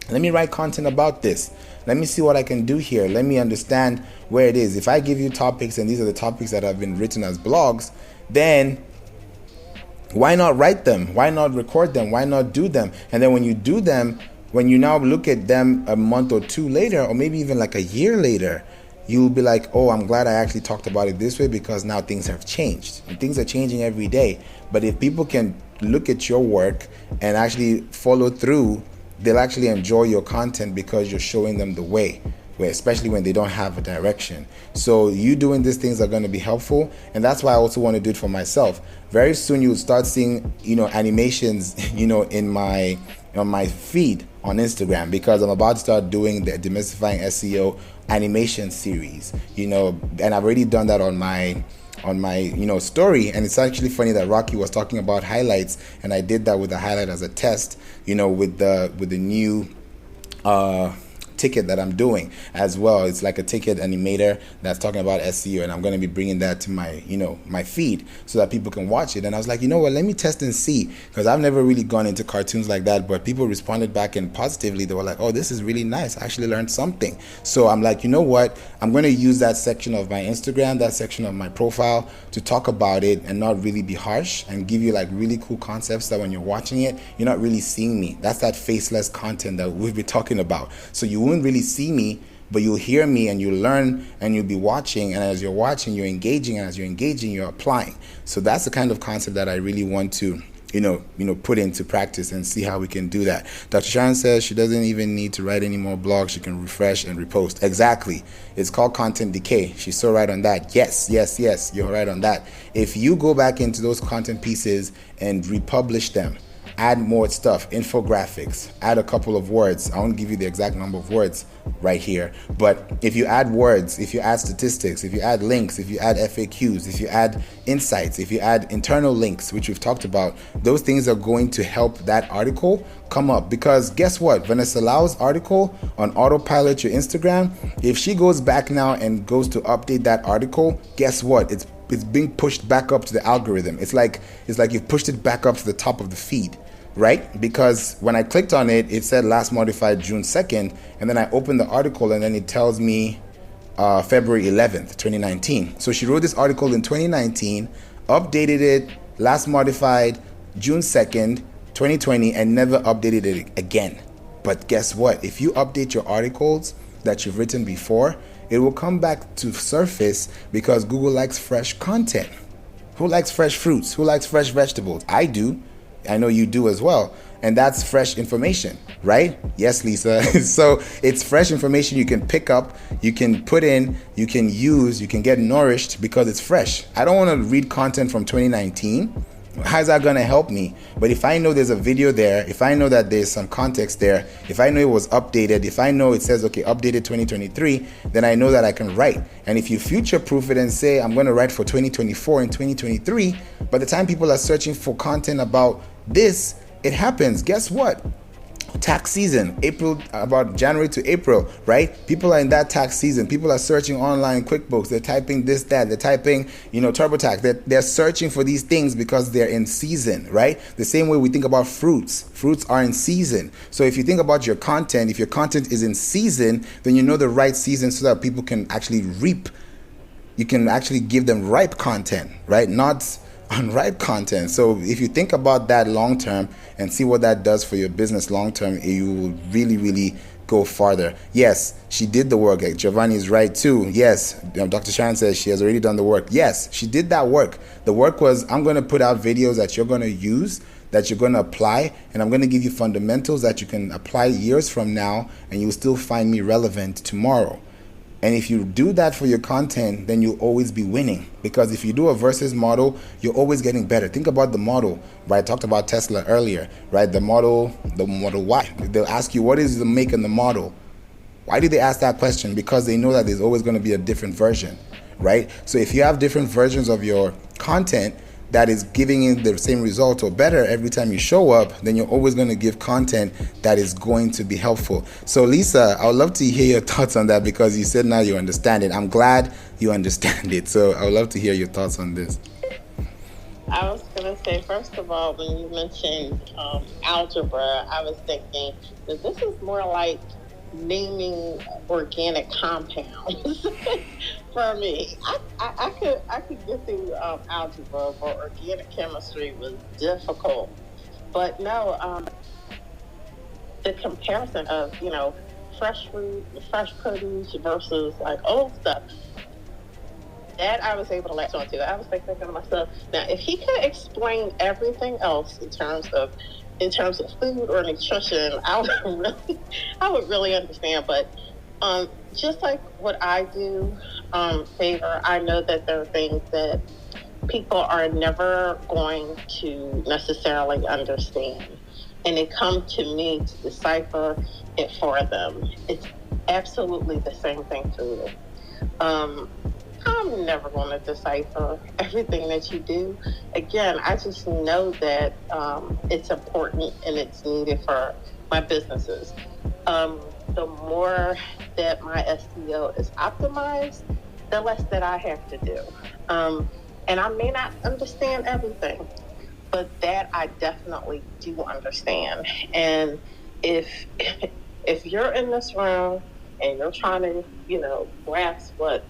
let me write content about this. Let me see what I can do here. Let me understand where it is. If I give you topics and these are the topics that have been written as blogs, then why not write them? Why not record them? Why not do them? And then when you do them, when you now look at them a month or two later, or maybe even like a year later, you'll be like, oh, I'm glad I actually talked about it this way, because now things have changed. And things are changing every day. But if people can look at your work and actually follow through, they'll actually enjoy your content because you're showing them the way, especially when they don't have a direction. So you doing these things are going to be helpful. And that's why I also want to do it for myself. Very soon you'll start seeing, animations, on my feed on Instagram, because I'm about to start doing the Demystifying SEO animation series, and I've already done that on my story. And it's actually funny that Rocky was talking about highlights, and I did that with a highlight as a test, with the new ticket that I'm doing as well. It's like a ticket animator that's talking about SEO, and I'm going to be bringing that to my my feed so that people can watch it. And I was like, let me test and see, because I've never really gone into cartoons like that, but people responded back and positively. They were like, oh, this is really nice, I actually learned something. So I'm like, I'm going to use that section of my Instagram, that section of my profile, to talk about it and not really be harsh, and give you like really cool concepts that when you're watching it, you're not really seeing me. That's that faceless content that we've been talking about. So you won't really see me, but you'll hear me and you'll learn, and you'll be watching, and as you're watching, you're engaging, and as you're engaging, you're applying. So that's the kind of concept that I really want to put into practice and see how we can do that. Dr. Sharon says she doesn't even need to write any more blogs. She can refresh and repost. Exactly. It's called content decay. She's so right on that. Yes, you're right on that. If you go back into those content pieces and republish them, add more stuff, infographics, add a couple of words. I won't give you the exact number of words right here, but if you add words, if you add statistics, if you add links, if you add FAQs, if you add insights, if you add internal links, which we've talked about, those things are going to help that article come up. Because guess what? Vanessa Lau's article on autopilot your Instagram, if she goes back now and goes to update that article, guess what? It's being pushed back up to the algorithm. It's like you've pushed it back up to the top of the feed, right? Because when I clicked on it, it said last modified June 2nd, and then I opened the article, and then it tells me February 11th, 2019. So she wrote this article in 2019, updated it, last modified June 2nd, 2020, and never updated it again. But guess what? If you update your articles that you've written before, it will come back to surface, because Google likes fresh content. Who likes fresh fruits? Who likes fresh vegetables? I do. I know you do as well. And that's fresh information, right? Yes, Lisa. So it's fresh information you can pick up, you can put in, you can use, you can get nourished, because it's fresh. I don't want to read content from 2019. How's that going to help me? But if I know there's a video there, if I know that there's some context there, if I know it was updated, if I know it says, okay, updated 2023, then I know that I can write. And if you future-proof it and say, I'm going to write for 2024 and 2023, by the time people are searching for content about this, it happens. Guess what? Tax season, April, about January to April, right? People are in that tax season. People are searching online QuickBooks. They're typing this, that. They're typing, TurboTax. They're searching for these things because they're in season, right? The same way we think about fruits. Fruits are in season. So if you think about your content, if your content is in season, then you know the right season so that people can actually reap. You can actually give them ripe content, right? Not unripe content. So if you think about that long term and see what that does for your business long term, you will really, really go farther. Yes, she did the work. Giovanni is right too. Yes, Dr. Sharon says she has already done the work. Yes, she did that work. The work was, I'm going to put out videos that you're going to use, that you're going to apply, and I'm going to give you fundamentals that you can apply years from now, and you'll still find me relevant tomorrow. And if you do that for your content, then you'll always be winning. Because if you do a versus model, you're always getting better. Think about the model, right? I talked about Tesla earlier, right? The Model Y. They'll ask you, what is the make and the model? Why do they ask that question? Because they know that there's always going to be a different version, right? So if you have different versions of your content that is giving you the same result or better every time you show up, then you're always going to give content that is going to be helpful. So Lisa, I would love to hear your thoughts on that, because you said now you understand it. I'm glad you understand it. So I would love to hear your thoughts on this. I was going to say, first of all, when you mentioned algebra, I was thinking that this is more like naming organic compounds for me. I could get through algebra, but organic chemistry was difficult. But no, the comparison of, fresh fruit, fresh produce versus like old stuff, that I was able to latch onto. I was thinking to myself, now if he could explain everything else in terms of food or nutrition, I would really understand. But just like what I do, Favor, I know that there are things that people are never going to necessarily understand, and they come to me to decipher it for them. It's absolutely the same thing for you. I'm never going to decipher everything that you do. Again, I just know that it's important and it's needed for my businesses. The more that my SEO is optimized, the less that I have to do. And I may not understand everything, but that I definitely do understand. And if you're in this room and you're trying to, grasp what,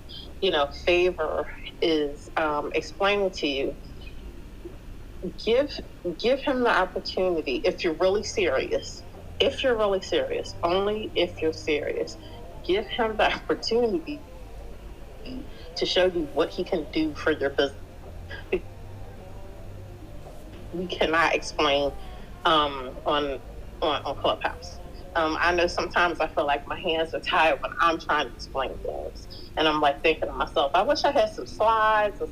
Favor is explaining to you, give him the opportunity. If you're really serious, only if you're serious, give him the opportunity to show you what he can do for your business. We cannot explain on Clubhouse. I know sometimes I feel like my hands are tired when I'm trying to explain things. And I'm like thinking to myself, I wish I had some slides or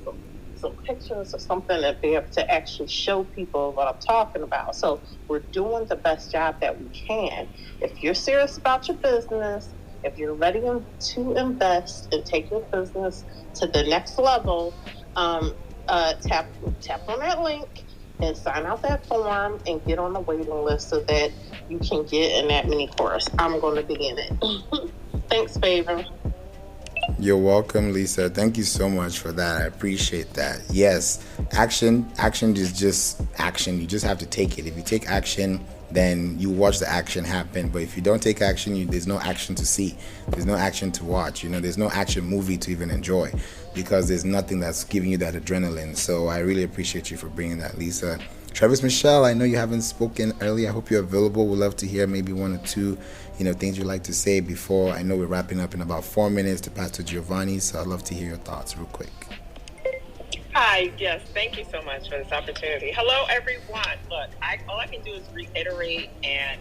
some pictures or something to be able to actually show people what I'm talking about. So we're doing the best job that we can. If you're serious about your business, if you're ready to invest and take your business to the next level, tap on that link and sign out that form and get on the waiting list so that you can get in that mini course. I'm going to be in it. Thanks, Favor. You're welcome, Lisa. Thank you so much for that. I appreciate that. Yes, action is just action. You just have to take it. If you take action, then you watch the action happen. But if you don't take action, there's no action to see. There's no action to watch. There's no action movie to even enjoy, because there's nothing that's giving you that adrenaline. So I really appreciate you for bringing that, Lisa. Travis Michelle, I know you haven't spoken earlier. I hope you're available. We'd love to hear maybe one or two, things you'd like to say before. I know we're wrapping up in about 4 minutes to Pastor Giovanni, so I'd love to hear your thoughts real quick. Hi, yes, thank you so much for this opportunity. Hello, everyone. Look, all I can do is reiterate and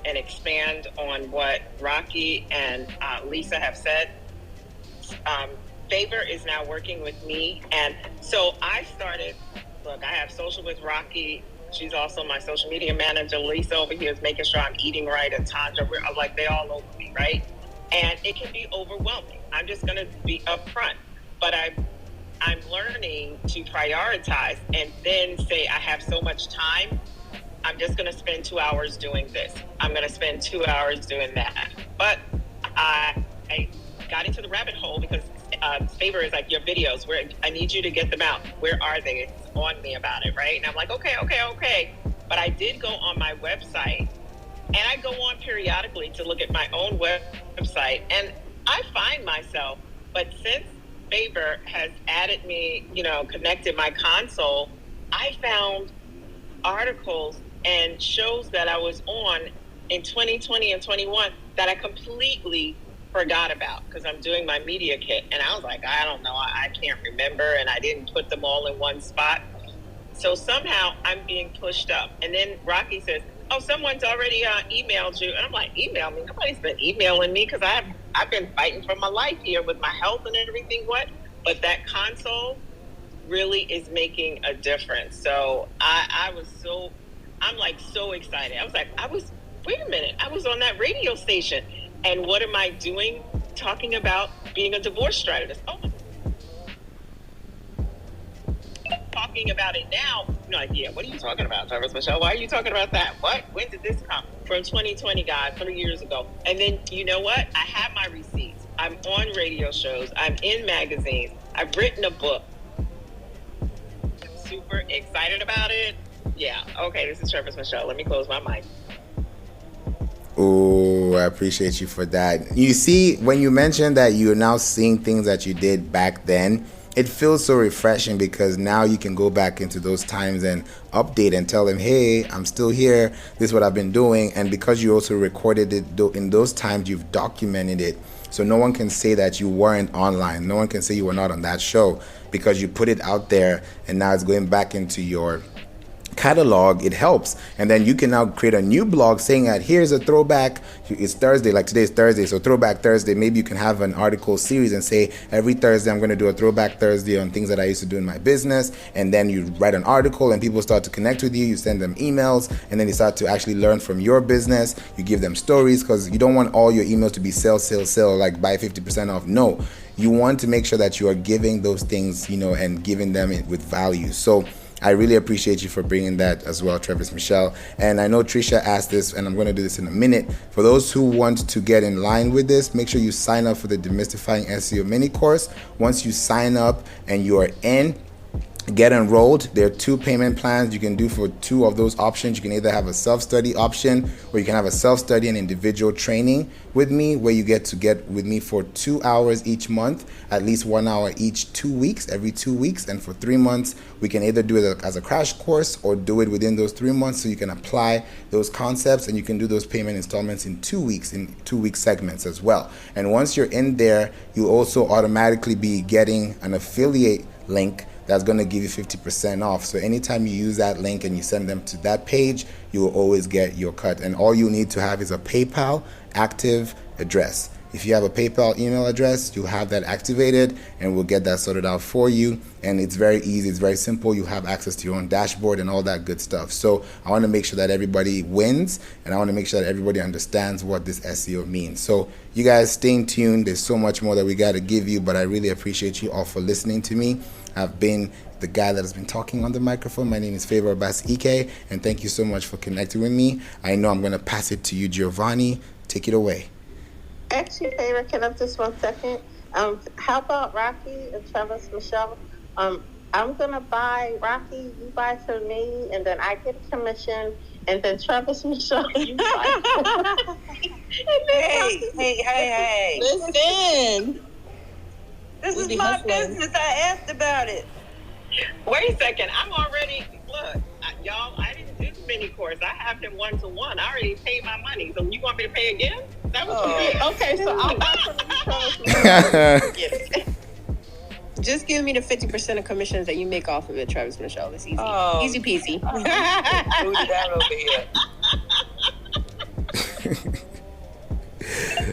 expand on what Rocky and Lisa have said. Favor is now working with me, and so I started. Look, I have social with Rocky. She's also my social media manager. Lisa over here is making sure I'm eating right, and Tanja, they all over me, right? And it can be overwhelming. I'm just going to be upfront, but I'm learning to prioritize and then say I have so much time. I'm just going to spend 2 hours doing this. I'm going to spend 2 hours doing that. But I got into the rabbit hole because Favor is like, your videos, where I need you to get them out. Where are they? It's on me about it, right? And I'm like, okay. But I did go on my website, and I go on periodically to look at my own website, and I find myself, but since Favor has added me, connected my console, I found articles and shows that I was on in 2020 and 21 that I completely forgot about because I'm doing my media kit. And I was like, I don't know, I can't remember, and I didn't put them all in one spot. So somehow I'm being pushed up. And then Rocky says, oh, someone's already emailed you. And I'm like, email me? Nobody's been emailing me because I I've been fighting for my life here with my health and everything. But that console really is making a difference. So I'm like so excited. Wait a minute, I was on that radio station, and what am I doing? Talking about being a divorce strategist. Oh, talking about it now. No idea. What are you talking about, Travis Michelle? Why are you talking about that? What? When did this come? From 2020, guys, 3 years ago. And then, you know what? I have my receipts. I'm on radio shows. I'm in magazines. I've written a book. I'm super excited about it. Yeah. Okay, this is Travis Michelle. Let me close my mic. Oh, I appreciate you for that. You see, when you mentioned that you're now seeing things that you did back then, it feels so refreshing because now you can go back into those times and update and tell them, hey, I'm still here. This is what I've been doing. And because you also recorded it in those times, you've documented it. So no one can say that you weren't online. No one can say you were not on that show because you put it out there and now it's going back into your catalog. It helps, and then you can now create a new blog saying that here's a throwback. It's Thursday, like today's Thursday, so Throwback Thursday. Maybe you can have an article series and say every Thursday I'm going to do a Throwback Thursday on things that I used to do in my business, and then you write an article and people start to connect with you. You send them emails, and then they start to actually learn from your business. You give them stories because you don't want all your emails to be sell, like buy 50% off. No, you want to make sure that you are giving those things, and giving them with value. So I really appreciate you for bringing that as well, Travis Michelle. And I know Trisha asked this, and I'm going to do this in a minute. For those who want to get in line with this, make sure you sign up for the Demystifying SEO mini course. Once you sign up and you are in, get enrolled. There are 2 payment plans you can do for 2 of those options. You can either have a self-study option, or you can have a self-study and individual training with me, where you get with me for 2 hours each month, at least 1 hour each 2 weeks, every 2 weeks. And for 3 months, we can either do it as a crash course or do it within those 3 months, so you can apply those concepts, and you can do those payment installments in 2 weeks, in 2-week segments as well. And once you're in there, you also automatically be getting an affiliate link that's going to give you 50% off. So anytime you use that link and you send them to that page, you will always get your cut. And all you need to have is a PayPal active address. If you have a PayPal email address, you'll have that activated, and we'll get that sorted out for you. And it's very easy. It's very simple. You have access to your own dashboard and all that good stuff. So I want to make sure that everybody wins, and I want to make sure that everybody understands what this SEO means. So you guys stay tuned. There's so much more that we got to give you, but I really appreciate you all for listening to me. I've been the guy that has been talking on the microphone. My name is Favor Abbas Ike, and thank you so much for connecting with me. I know I'm going to pass it to you, Giovanni. Take it away. Actually, Favor, can I just 1 second? How about Rocky and Travis Michelle? I'm going to buy Rocky, you buy for me, and then I get a commission, and then Travis Michelle, you buy. Hey. Listen. This is my business. I asked about it. Wait a second. I'm already, look, y'all, I didn't do the mini course. I have them 1-to-1. I already paid my money. So you want me to pay again? That was okay, so I'll buy from you. Just give me the 50% of commissions that you make off of it, Travis Michelle. It's easy. Easy peasy. Move it down over here.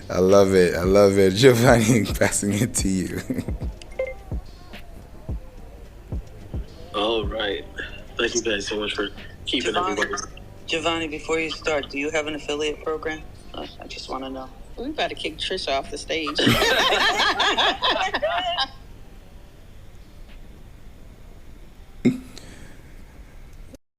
I love it. Giovanni, passing it to you. All right. Thank you guys so much for keeping everybody. Giovanni, before you start, do you have an affiliate program? I just want to know. We about to kick Trisha off the stage.